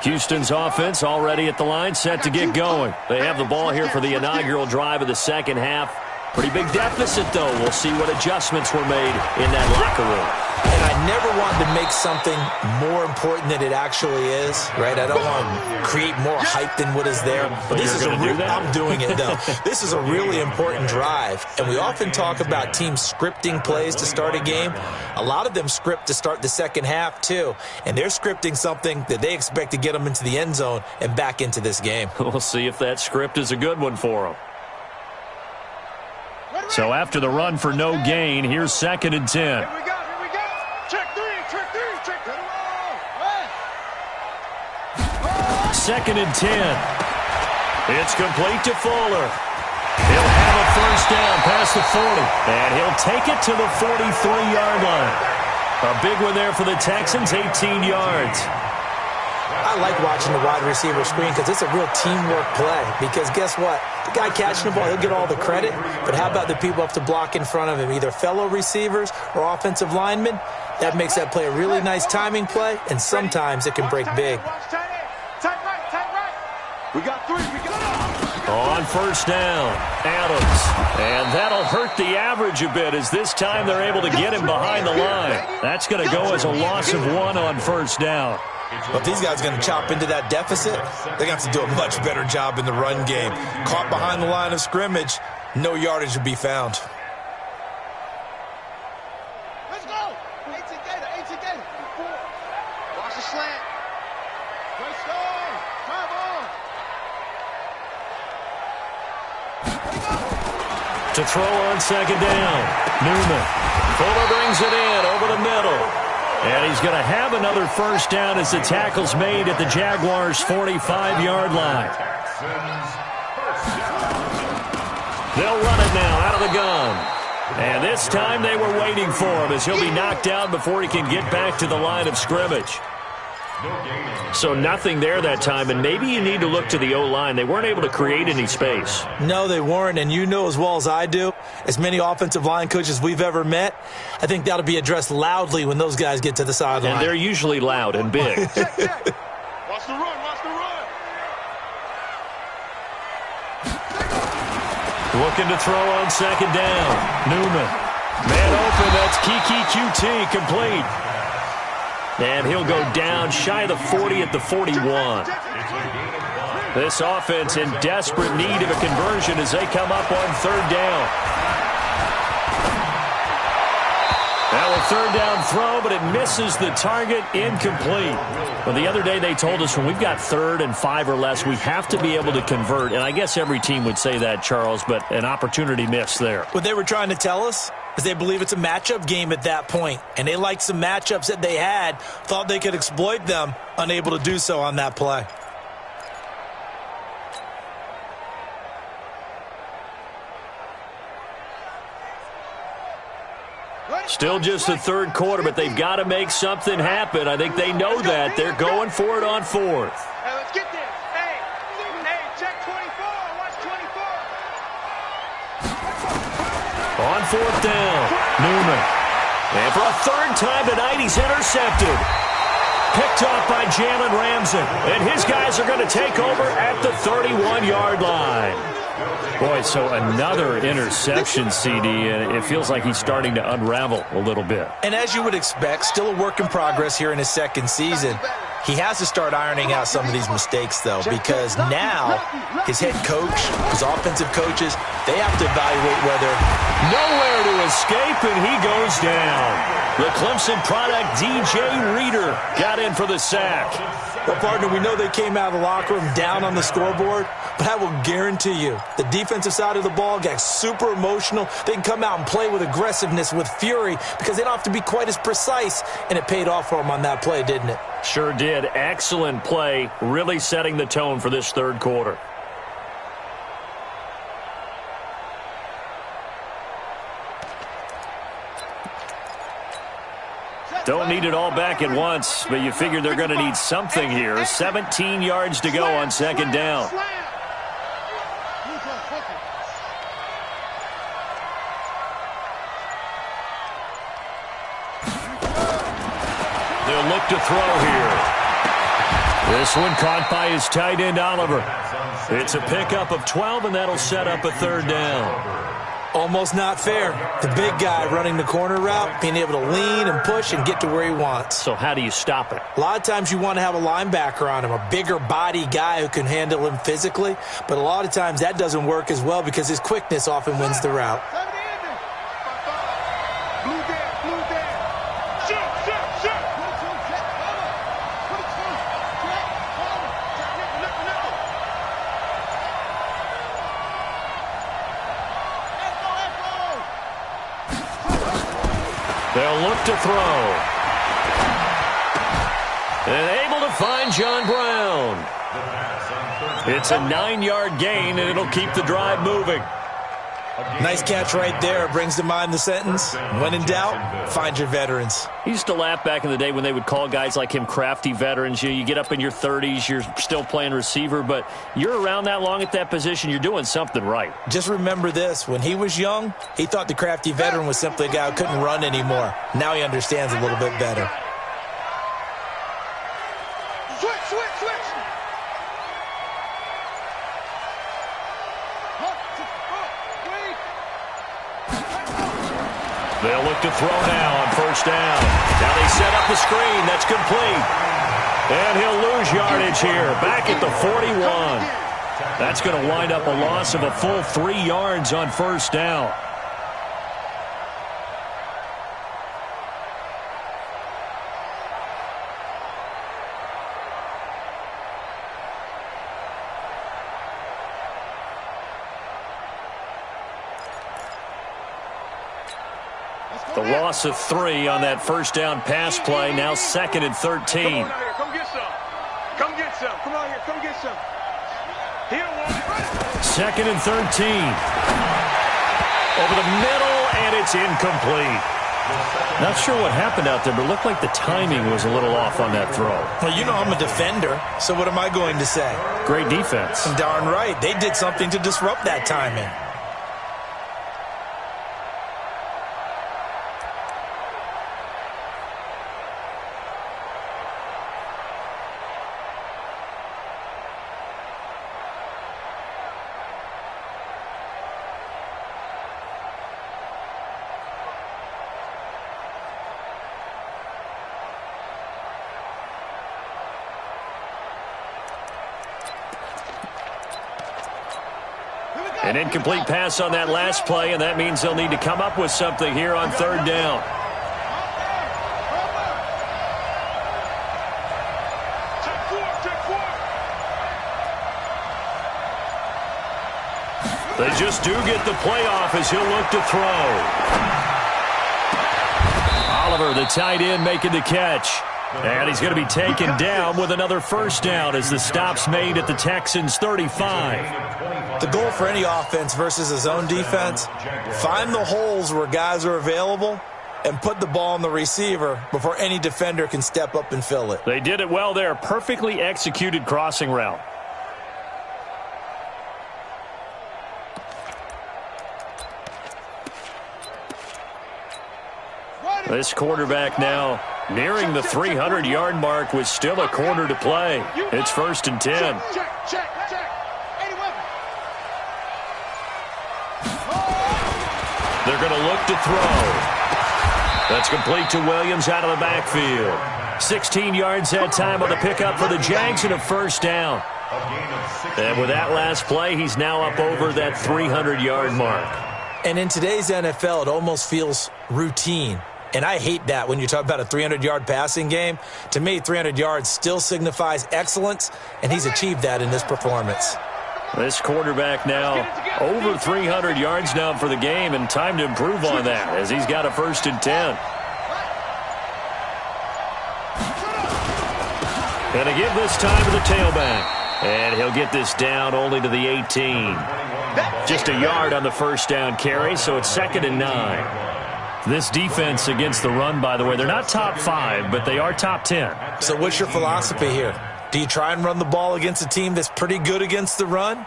Houston's offense already at the line, set to get going. They have the ball here for the inaugural drive of the second half. Pretty big deficit, though. We'll see what adjustments were made in that locker room. And I never want to make something more important than it actually is, right? I don't want to create more hype than what is there. But this is I'm doing it, though. This is a really important drive. And we often talk about teams scripting plays to start a game. A lot of them script to start the second half, too. And they're scripting something that they expect to get them into the end zone and back into this game. We'll see if that script is a good one for them. So after the run for no gain, here's 2nd and 10. Here we go. Check three. 2nd and 10. It's complete to Fuller. He'll have a first down past the 40, and he'll take it to the 43-yard line. A big one there for the Texans, 18 yards. I like watching the wide receiver screen because it's a real teamwork play. Because guess what? The guy catching the ball, he'll get all the credit. But how about the people up to block in front of him, either fellow receivers or offensive linemen? That makes that play a really nice timing play, and sometimes it can break big. We got 3. We got On first down, Adams. And that'll hurt the average a bit as this time they're able to get him behind the line. That's going to go as a loss of 1 on first down. But if these guys are going to chop into that deficit, they're going to have to do a much better job in the run game. Caught behind the line of scrimmage, no yardage to be found. Let's go. 18 Gator. Watch the slant. Let's go. Drive on. To throw on second down, Newman. Fuller brings it in over the middle. And he's going to have another first down as the tackle's made at the Jaguars' 45-yard line. They'll run it now out of the gun. And this time they were waiting for him as he'll be knocked down before he can get back to the line of scrimmage. So nothing there that time, and maybe you need to look to the O-line. They weren't able to create any space. No, they weren't, and you know as well as I do, as many offensive line coaches we've ever met, I think that'll be addressed loudly when those guys get to the sideline. And they're usually loud and big. Watch the run. Looking to throw on second down. Newman. Man open, that's Kiki QT complete. And he'll go down shy of the 40 at the 41. This offense in desperate need of a conversion as they come up on third down. Now a third down throw, but it misses the target, incomplete. Well, the other day they told us when we've got 3rd and 5 or less, we have to be able to convert. And I guess every team would say that, Charles, but an opportunity missed there. What they were trying to tell us is they believe it's a matchup game at that point. And they liked some matchups that they had, thought they could exploit them, unable to do so on that play. Still just the third quarter, but they've got to make something happen. I think they know that. They're going for it on 4th. Hey, let's get this. Hey, check 24. Watch 24. On 4th down, Newman. And for a 3rd time tonight, he's intercepted. Picked off by Jalen Ramsey. And his guys are going to take over at the 31-yard line. Boy, so another interception, CD, and it feels like he's starting to unravel a little bit. And as you would expect, still a work in progress here in his 2nd season. He has to start ironing out some of these mistakes, though, because now his head coach, his offensive coaches, they have to evaluate whether nowhere to escape, and he goes down. The Clemson product, DJ Reader, got in for the sack. Well, partner, we know they came out of the locker room down on the scoreboard, but I will guarantee you the defensive side of the ball got super emotional. They can come out and play with aggressiveness, with fury, because they don't have to be quite as precise, and it paid off for them on that play, didn't it? Sure did. Excellent play, really setting the tone for this third quarter. Don't need it all back at once, but you figure they're going to need something here. 17 yards to go on second down. They'll look to throw here. This one caught by his tight end, Oliver. It's a pickup of 12, and that'll set up a third down. Almost not fair. The big guy running the corner route, being able to lean and push and get to where he wants. So how do you stop it? A lot of times you want to have a linebacker on him, a bigger body guy who can handle him physically. But a lot of times that doesn't work as well because his quickness often wins the route. They'll look to throw. And able to find John Brown. It's a 9-yard gain, and it'll keep the drive moving. Nice catch right there. Brings to mind the sentence, when in doubt, find your veterans. I used to laugh back in the day when they would call guys like him crafty veterans. You get up in your 30s, you're still playing receiver, but you're around that long at that position, you're doing something right. Just remember this. When he was young, he thought the crafty veteran was simply a guy who couldn't run anymore. Now he understands a little bit better. Switch. They'll look to throw now on first down. Now they set up the screen. That's complete. And he'll lose yardage here. Back at the 41. That's going to wind up a loss of a full 3 yards on first down. The loss of 3 on that first down pass play. Now 2nd and 13. Come get some. Come get some. Come on here. Come get some. He don't want it. 2nd and 13. Over the middle, and it's incomplete. Not sure what happened out there, but it looked like the timing was a little off on that throw. Well, you know I'm a defender, so what am I going to say? Great defense. Darn right. They did something to disrupt that timing. An incomplete pass on that last play, and that means they'll need to come up with something here on third down. They just do get the playoff as he'll look to throw. Oliver, the tight end, making the catch. And he's going to be taken down with another first down as the stop's made at the Texans' 35. The goal for any offense versus his own defense, find the holes where guys are available and put the ball on the receiver before any defender can step up and fill it. They did it well there. Perfectly executed crossing route. This quarterback now nearing the 300-yard mark with still a quarter to play. It's 1st and 10. Check. They're going to look to throw. That's complete to Williams out of the backfield. 16 yards that time on the pickup for the Jags and a first down. And with that last play, he's now up over that 300-yard mark. And in today's NFL, it almost feels routine. And I hate that when you talk about a 300-yard passing game. To me, 300 yards still signifies excellence, and he's achieved that in this performance. This quarterback now over 300 yards now for the game, and time to improve on that as he's got a 1st and 10. And again this time to the tailback. And he'll get this down only to the 18. Just a yard on the first down carry, so it's 2nd and 9. This defense against the run, by the way, they're not top 5, but they are top 10. So what's your philosophy here? Do you try and run the ball against a team that's pretty good against the run?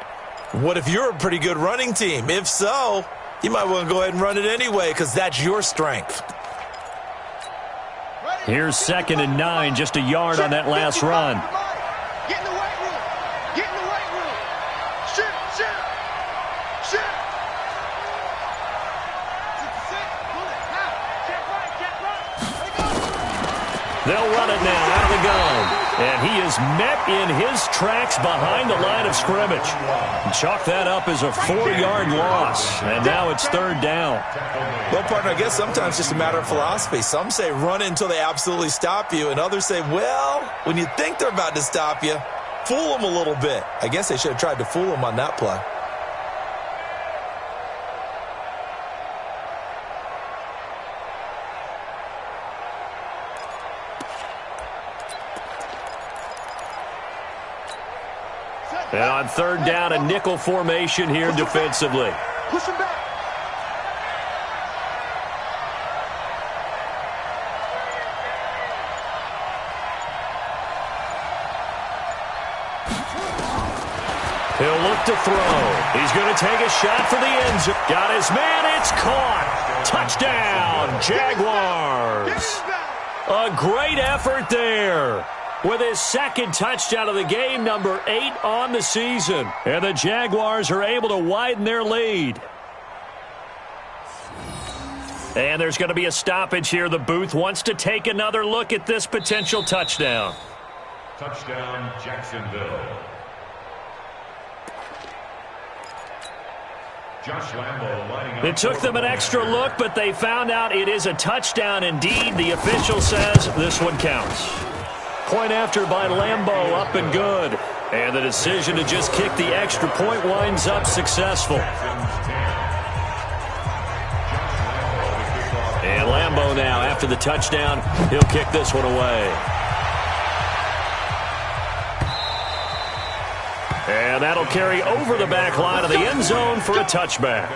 What if you're a pretty good running team? If so, you might want to go ahead and run it anyway because that's your strength. Here's 2nd and 9, just a yard on that last run. Get in the weight room. Get in the weight room. Shoot. They'll run it now out of the gun. And he is met in his tracks behind the line of scrimmage. Chalk that up as a 4-yard loss. And now it's 3rd down. Well, partner, I guess sometimes it's just a matter of philosophy. Some say run until they absolutely stop you, and others say, well, when you think they're about to stop you, fool them a little bit. I guess they should have tried to fool them on that play. And on third down, a nickel formation here defensively. Push him back. He'll look to throw. He's going to take a shot for the end zone. Got his man. It's caught. Touchdown, Jaguars. A great effort there. With his second touchdown of the game, number 8 on the season. And the Jaguars are able to widen their lead. And there's going to be a stoppage here. The booth wants to take another look at this potential touchdown. Touchdown, Jacksonville. Josh Lambo lining up. It took them an extra look, but they found out it is a touchdown indeed. The official says this one counts. Point after by Lambo, up and good. And the decision to just kick the extra point winds up successful. And Lambo now, after the touchdown, he'll kick this one away. And that'll carry over the back line of the end zone for a touchback.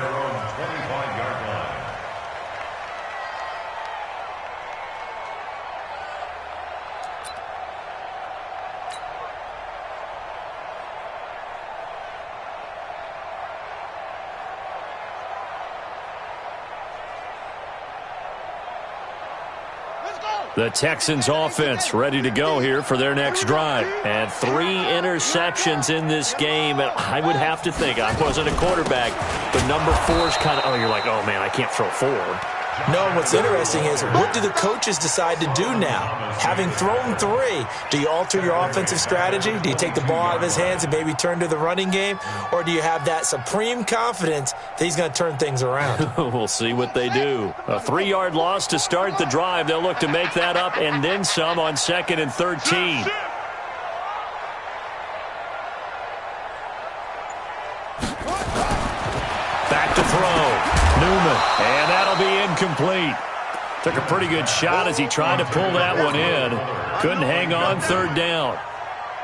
The Texans offense ready to go here for their next drive. And 3 interceptions in this game. And I would have to think, I wasn't a quarterback, but number 4's kind of, oh, you're like, oh, man, I can't throw 4. No, what's interesting is what do the coaches decide to do now? Having thrown 3, do you alter your offensive strategy? Do you take the ball out of his hands and maybe turn to the running game? Or do you have that supreme confidence that he's going to turn things around? We'll see what they do. A 3-yard loss to start the drive. They'll look to make that up and then some on 2nd and 13. Back to throw. Newman, and that'll be incomplete. Took a pretty good shot as he tried to pull that one in. Couldn't hang on 3rd down.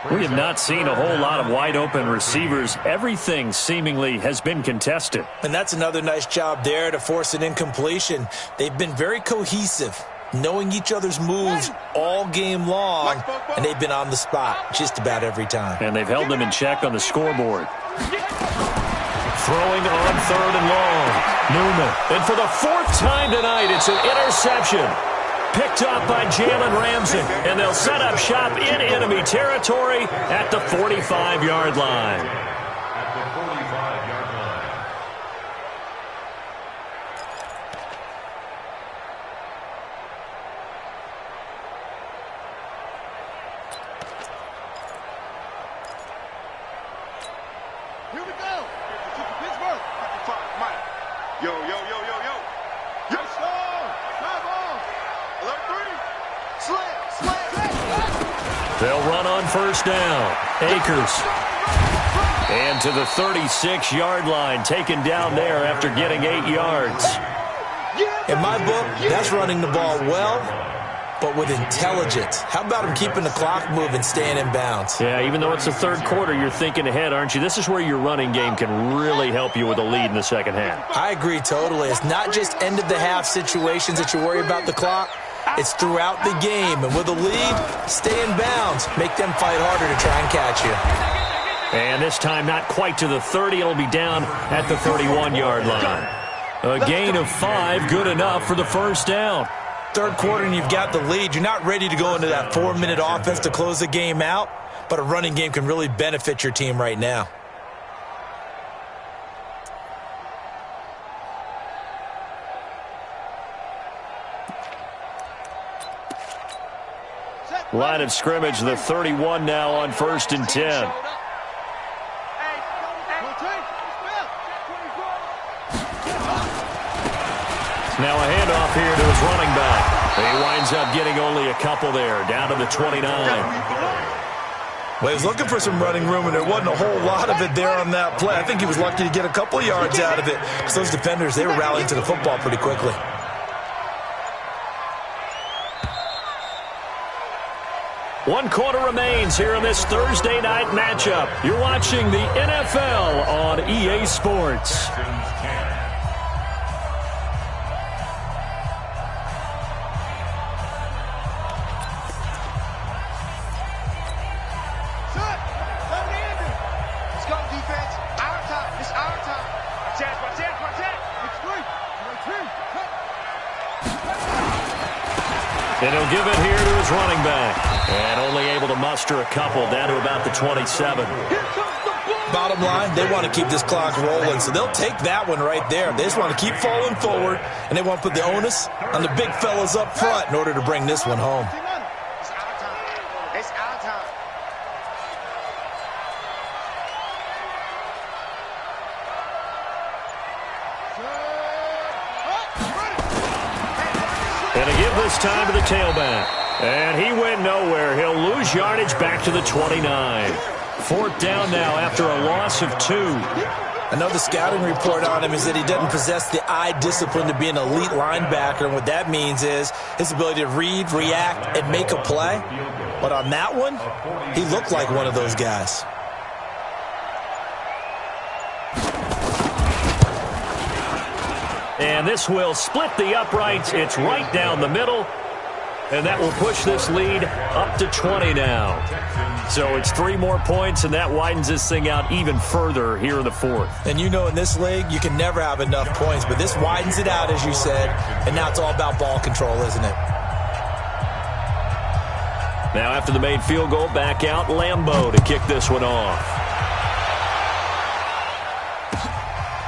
We have not seen a whole lot of wide-open receivers. Everything seemingly has been contested. And that's another nice job there to force an incompletion. They've been very cohesive, knowing each other's moves all game long, and they've been on the spot just about every time. And they've held them in check on the scoreboard. Throwing on 3rd and long. Newman. And for the 4th time tonight, it's an interception. Picked up by Jalen Ramsey. And they'll set up shop in enemy territory at the 45-yard line. At the 45-yard line. Here we go. Pittsburgh. Mike. Yo, yo, yo, yo, yo. Yes, sir. Come on. Alert 3. Slam. They'll run on 1st down. Akers. And to the 36-yard line, taken down there after getting 8 yards. In my book, that's running the ball well, but with intelligence. How about him keeping the clock moving, staying in bounds? Yeah, even though it's the 3rd quarter, you're thinking ahead, aren't you? This is where your running game can really help you with a lead in the 2nd half. I agree totally. It's not just end-of-the-half situations that you worry about the clock. It's throughout the game. And with a lead, stay in bounds. Make them fight harder to try and catch you. And this time not quite to the 30. It'll be down at the 31-yard line. A gain of 5, good enough for the 1st down. 3rd quarter and you've got the lead. You're not ready to go into that 4-minute offense to close the game out, but a running game can really benefit your team right now. Line of scrimmage, the 31 now on 1st and 10. Now a handoff here to his running back. He winds up getting only a couple there, down to the 29. Well, he was looking for some running room, and there wasn't a whole lot of it there on that play. I think he was lucky to get a couple yards out of it, because those defenders, they were rallying to the football pretty quickly. 1 quarter remains here in this Thursday night matchup. You're watching the NFL on EA Sports. And he'll give it here to his running back. And only able to muster a couple down to about the 27. Bottom line, they want to keep this clock rolling, so they'll take that one right there. They just want to keep falling forward, and they want to put the onus on the big fellas up front in order to bring this one home. And a give this time to the tailback. And he went nowhere. He'll lose yardage back to the 29. 4th down now after a loss of 2. I know the scouting report on him is that he doesn't possess the eye discipline to be an elite linebacker. And what that means is his ability to read, react, and make a play. But on that one, he looked like one of those guys. And this will split the uprights. It's right down the middle. And that will push this lead up to 20 now. So it's 3 more points, and that widens this thing out even further here in the 4th. And you know in this league, you can never have enough points. But this widens it out, as you said. And now it's all about ball control, isn't it? Now after the made field goal, back out Lambeau to kick this one off.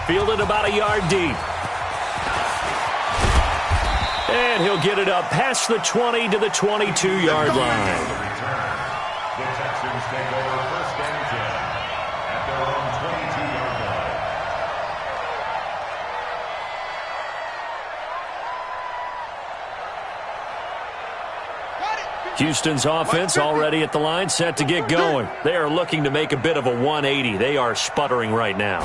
Fielded about a yard deep. And he'll get it up past the 20 to the 22-yard line. The Texans take over 1st and 10 at their own 22-yard line. Houston's offense already at the line, set to get going. They are looking to make a bit of a 180. They are sputtering right now.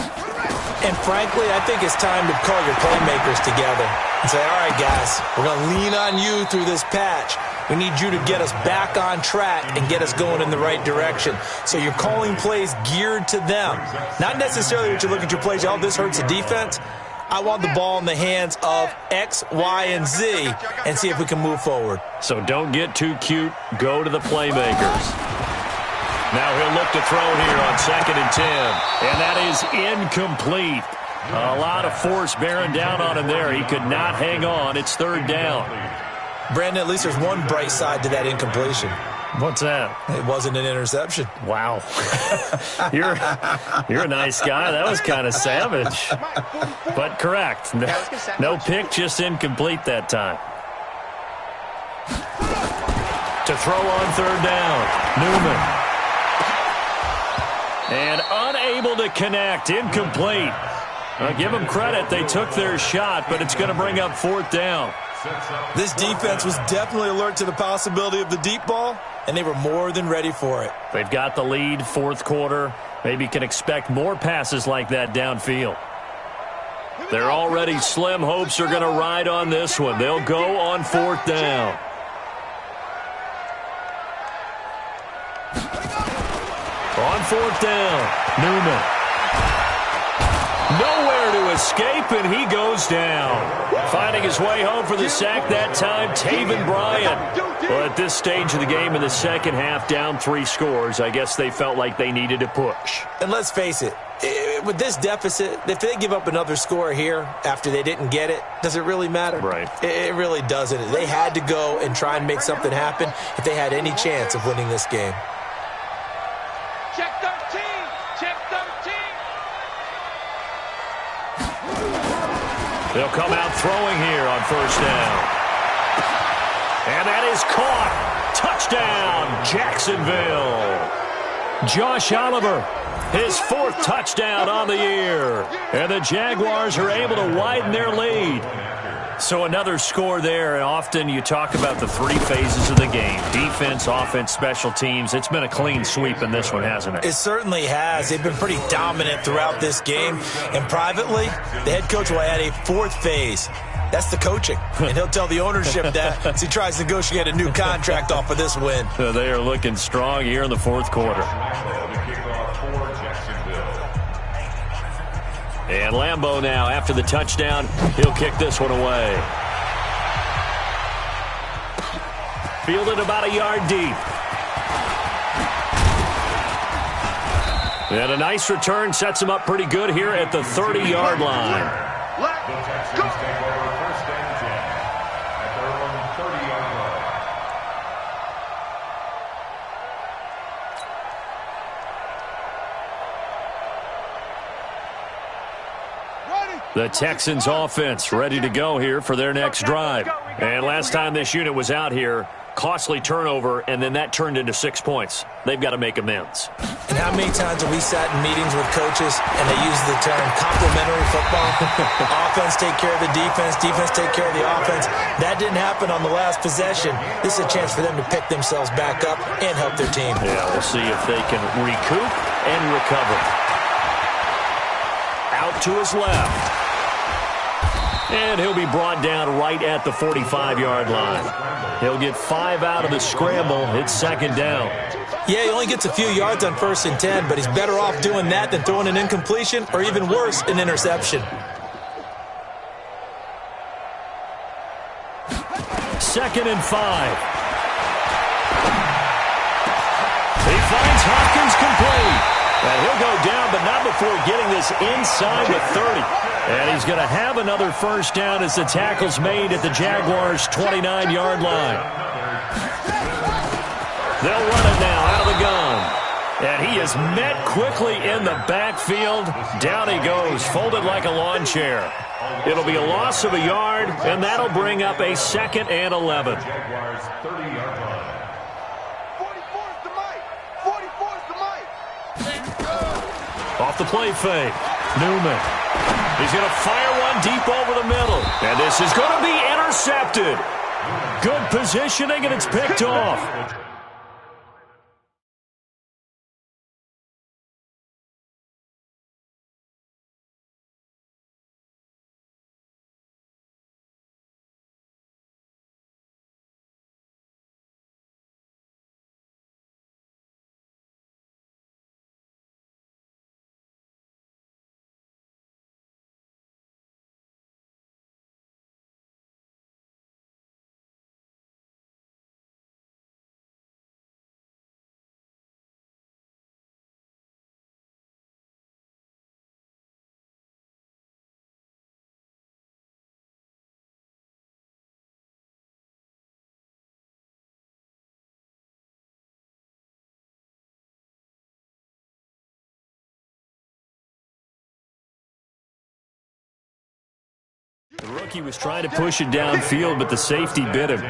And frankly, I think it's time to call your playmakers together and say, all right, guys, we're going to lean on you through this patch. We need you to get us back on track and get us going in the right direction. So you're calling plays geared to them. Not necessarily what you look at your plays, oh, this hurts the defense. I want the ball in the hands of X, Y, and Z and see if we can move forward. So don't get too cute. Go to the playmakers. Now he'll look to throw here on 2nd and 10. And that is incomplete. A lot of force bearing down on him there. He could not hang on. It's 3rd down. Brandon, at least there's one bright side to that incompletion. What's that? It wasn't an interception. Wow. You're a nice guy. That was kind of savage. But correct. No pick, just incomplete that time. To throw on 3rd down. Newman. And unable to connect. Incomplete. Give them credit. They took their shot, but it's going to bring up 4th down. This defense was definitely alert to the possibility of the deep ball, and they were more than ready for it. They've got the lead, 4th quarter. Maybe can expect more passes like that downfield. They're already slim hopes are going to ride on this one. They'll go on 4th down. On 4th down, Newman. Nowhere to escape, and he goes down. Finding his way home for the sack that time, Taven Bryan. Well, at this stage of the game in the second half, down 3 scores, I guess they felt like they needed to push. And let's face it, with this deficit, if they give up another score here after they didn't get it, does it really matter? Right. It really doesn't. They had to go and try and make something happen if they had any chance of winning this game. Check 13! Check 13! They'll come out throwing here on 1st down. And that is caught. Touchdown, Jacksonville. Josh Oliver, his 4th touchdown on the year. And the Jaguars are able to widen their lead. So another score there, and often you talk about the 3 phases of the game. Defense, offense, special teams. It's been a clean sweep in this one, hasn't it? It certainly has. They've been pretty dominant throughout this game. And privately, the head coach will add a 4th phase. That's the coaching. And he'll tell the ownership that as he tries to negotiate a new contract off of this win. They are looking strong here in the fourth quarter. And Lambeau now, after the touchdown, he'll kick this one away. Fielded about a yard deep. And a nice return sets him up pretty good here at the 30-yard line. The Texans take over first and 10 at their own 30-yard line. The Texans offense ready to go here for their next drive. And last time this unit was out here, costly turnover, and then that turned into 6 points. They've got to make amends. And how many times have we sat in meetings with coaches and they use the term complementary football? Offense take care of the defense, defense take care of the offense. That didn't happen on the last possession. This is a chance for them to pick themselves back up and help their team. Yeah, we'll see if they can recoup and recover. Out to his left. And he'll be brought down right at the 45-yard line. He'll get 5 out of the scramble. It's second down. Yeah, he only gets a few yards on 1st and 10, but he's better off doing that than throwing an incompletion or even worse, an interception. Second and 5. He finds Hopkins complete. And he'll go down, but not before getting this inside the 30. And he's going to have another first down as the tackle's made at the Jaguars' 29-yard line. They'll run it now out of the gun. And he is met quickly in the backfield. Down he goes, folded like a lawn chair. It'll be a loss of a yard, and that'll bring up a 2nd and 11. Jaguars 30-yard line. 44's the mic. 44's the mic. Off the play fake. Newman. He's going to fire one deep over the middle. And this is going to be intercepted. Good positioning, and it's picked off. The rookie was trying to push it downfield, but the safety bit him.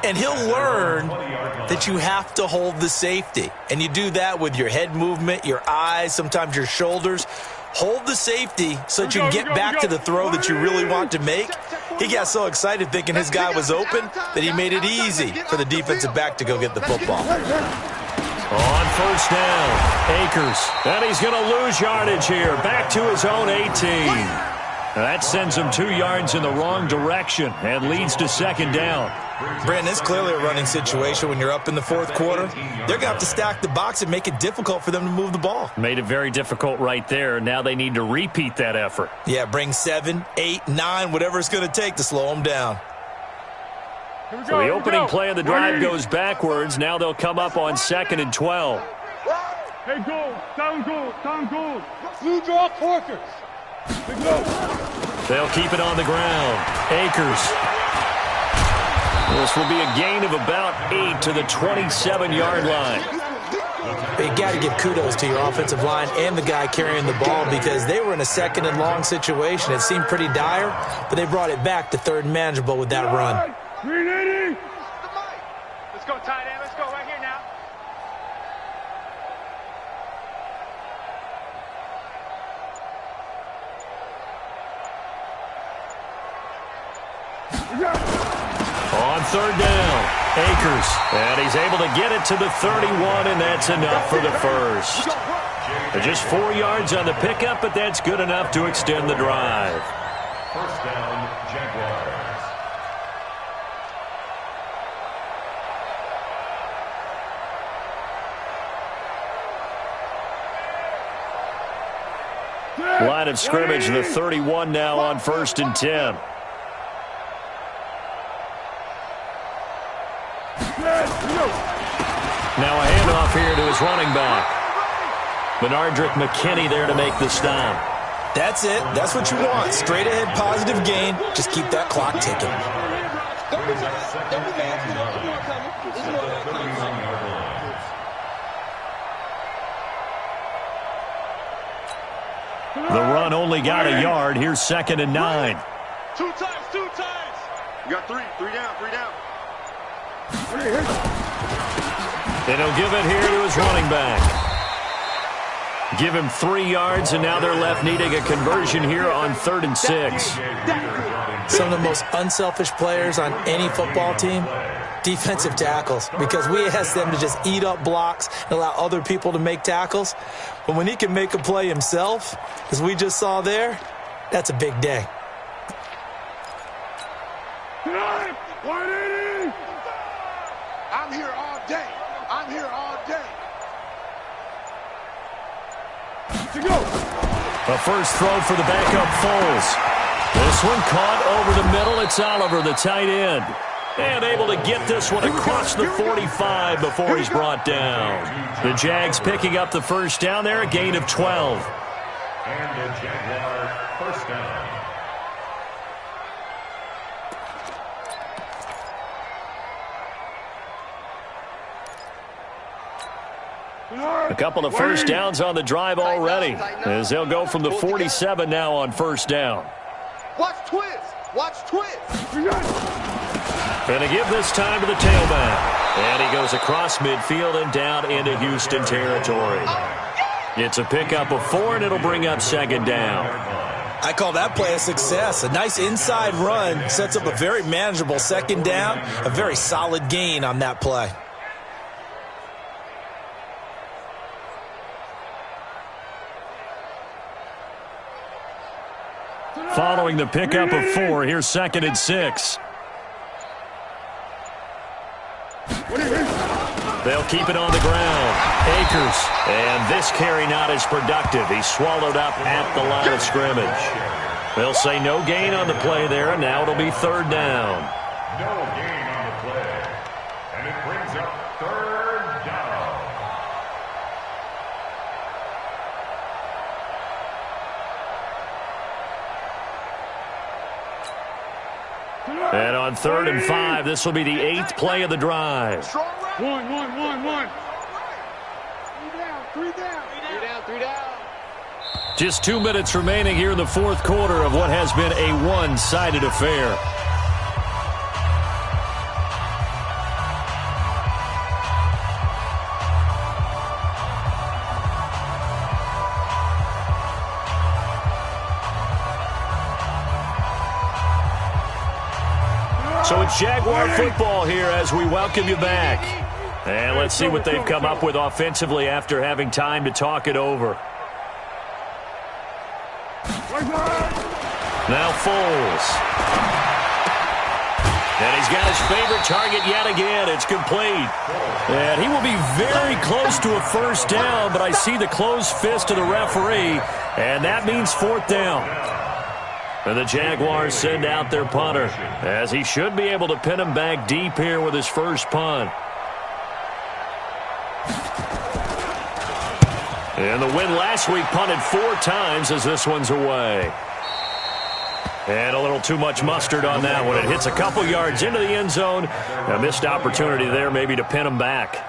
And he'll learn that you have to hold the safety. And you do that with your head movement, your eyes, sometimes your shoulders. Hold the safety so that you can get back to the throw that you really want to make. He got so excited thinking his guy was open that he made it easy for the defensive back to go get the football. On first down, Akers. And he's going to lose yardage here. Back to his own 18. That sends him 2 yards in the wrong direction and leads to second down. Brandon, it's clearly a running situation when you're up in the fourth quarter. They're going to have to stack the box and make it difficult for them to move the ball. Made it very difficult right there. Now they need to repeat that effort. Yeah, bring 7, 8, 9, whatever it's going to take to slow them down. So the opening play of the drive goes backwards. Now they'll come up on 2nd and 12. Hey, goal, down goal. Blue draw Corkers. They'll keep it on the ground. Akers. This will be a gain of about 8 to the 27-yard line. You got to give kudos to your offensive line and the guy carrying the ball because they were in a 2nd and long situation. It seemed pretty dire, but they brought it back to 3rd and manageable with that run. 380. Let's go, tight end. Let's go right here now. On 3rd down, Akers. And he's able to get it to the 31, and that's enough for the first. Just 4 yards on the pickup, but that's good enough to extend the drive. First down, Jaguars. Line of scrimmage, the 31 now on 1st and 10. Now a handoff here to his running back. Benardrick McKinney there to make the stop. That's it. That's what you want. Straight ahead positive gain. Just keep that clock ticking. The run only got a yard. Here's 2nd and 9. Two times. You got three down. And he'll give it here to his running back. Give him 3 yards, and now they're left needing a conversion here on 3rd and 6. Some of the most unselfish players on any football team, defensive tackles, because we ask them to just eat up blocks and allow other people to make tackles. But when he can make a play himself, as we just saw there, that's a big day. I'm here all day. A first throw for the backup Foles. This one caught over the middle. It's Oliver, the tight end. And able to get this one across the 45 before he's brought down. The Jags picking up the first down there, a gain of 12. And the Jaguar first down. A couple of first downs on the drive already, as they'll go from the 47 now on first down. Watch twist. And to give this time to the tailback. And he goes across midfield and down into Houston territory. It's a pickup of 4, and it'll bring up 2nd down. I call that play a success. A nice inside run sets up a very manageable 2nd down, a very solid gain on that play. Following the pickup of 4, here's 2nd and 6. They'll keep it on the ground. Akers. And this carry not as productive. He's swallowed up at the line of scrimmage. They'll say no gain on the play there, and now it'll be 3rd down. No gain on the play. And it brings up 3rd down. And on 3rd and 5, this will be the 8th play of the drive. One. Three down. Just 2 minutes remaining here in the 4th quarter of what has been a one-sided affair. So it's Jaguar football here as we welcome you back. And let's see what they've come up with offensively after having time to talk it over. Now Foles. And he's got his favorite target yet again. It's complete. And he will be very close to a first down, but I see the closed fist of the referee, and that means 4th down. And the Jaguars send out their punter, as he should be able to pin him back deep here with his first punt. And the win last week punted 4 times as this one's away. And a little too much mustard on that one. It hits a couple yards into the end zone. A missed opportunity there maybe to pin him back.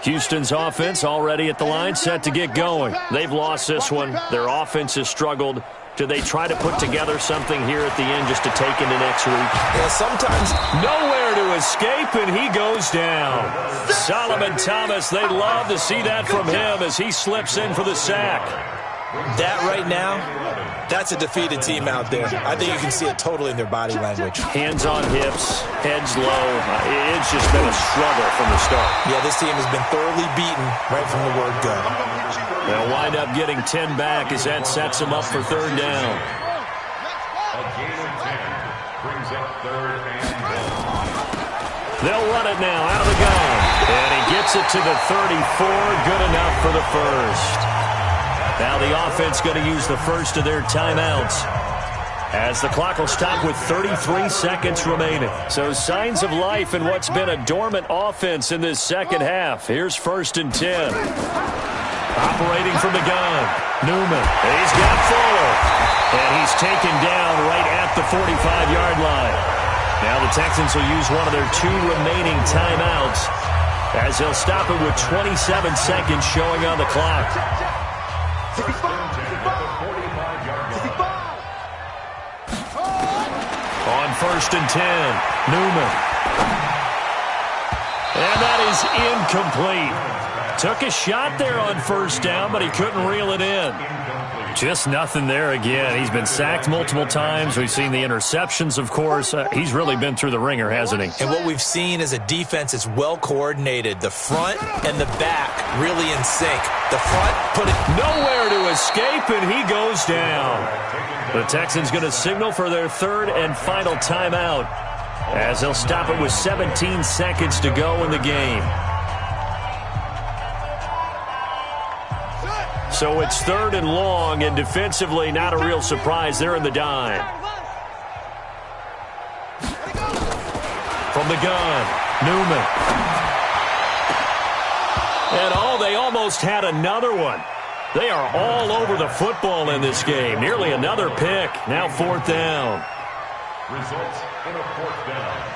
Houston's offense already at the line, set to get going. They've lost this one. Their offense has struggled. Do they try to put together something here at the end just to take into next week? Yeah, sometimes. Nowhere to escape, and he goes down. Solomon Thomas, they'd love to see that from him as he slips in for the sack. That right now, that's a defeated team out there. I think you can see it totally in their body language. Hands on hips, heads low. It's just been a struggle from the start. Yeah, this team has been thoroughly beaten right from the word go. They'll wind up getting 10 back as that sets them up for 3rd down. A gain of 10. Brings up 3rd and goal. They'll run it now out of the gun. And he gets it to the 34. Good enough for the first. Now the offense going to use the first of their timeouts, as the clock will stop with 33 seconds remaining. So signs of life in what's been a dormant offense in this second half. Here's 1st and 10. Operating from the gun, Newman. He's got Fuller. And he's taken down right at the 45-yard line. Now the Texans will use one of their 2 remaining timeouts, as they'll stop it with 27 seconds showing on the clock. On 1st and 10, Newman. And that is incomplete. Took a shot there on 1st down, but he couldn't reel it in. Just nothing there again. He's been sacked multiple times. We've seen the interceptions, of course. He's really been through the ringer, hasn't he? And what we've seen is a defense that's well coordinated. The front and the back really in sync. The front put it nowhere to escape, and he goes down. The Texans going to signal for their 3rd and final timeout, as they'll stop it with 17 seconds to go in the game. So it's 3rd and long, and defensively not a real surprise. They're in the dime. From the gun, Newman. And they almost had another one. They are all over the football in this game. Nearly another pick. Now 4th down. Results in a 4th down.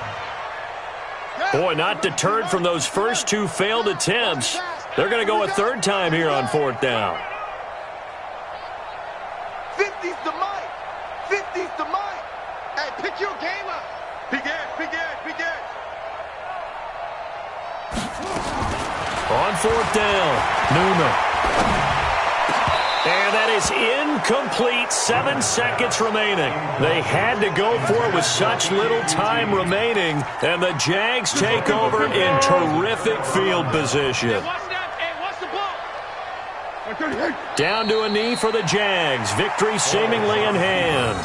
Boy, not deterred from those first 2 failed attempts. They're going to go a 3rd time here on 4th down. 50's the mic. 50's the mic. Hey, pick your game up. Begin. On 4th down, Newman. And that is incomplete. 7 seconds remaining. They had to go for it with such little time remaining, and the Jags take over in terrific field position. Down to a knee for the Jags. Victory seemingly in hand.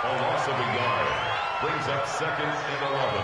A loss of a yard brings up 2nd and 11.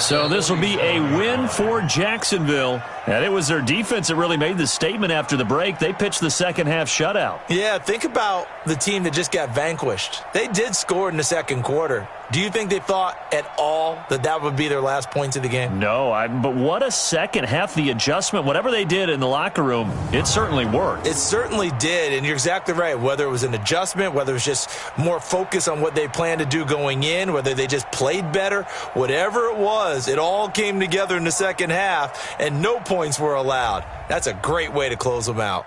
So this will be a win for Jacksonville. And it was their defense that really made the statement after the break. They pitched the second half shutout. Yeah, think about the team that just got vanquished. They did score in the second quarter. Do you think they thought at all that that would be their last points of the game? No, but what a second half. The adjustment, whatever they did in the locker room, it certainly worked. It certainly did, and you're exactly right. Whether it was an adjustment, whether it was just more focus on what they planned to do going in, whether they just played better, whatever it was, it all came together in the second half, and no points were allowed. That's a great way to close them out.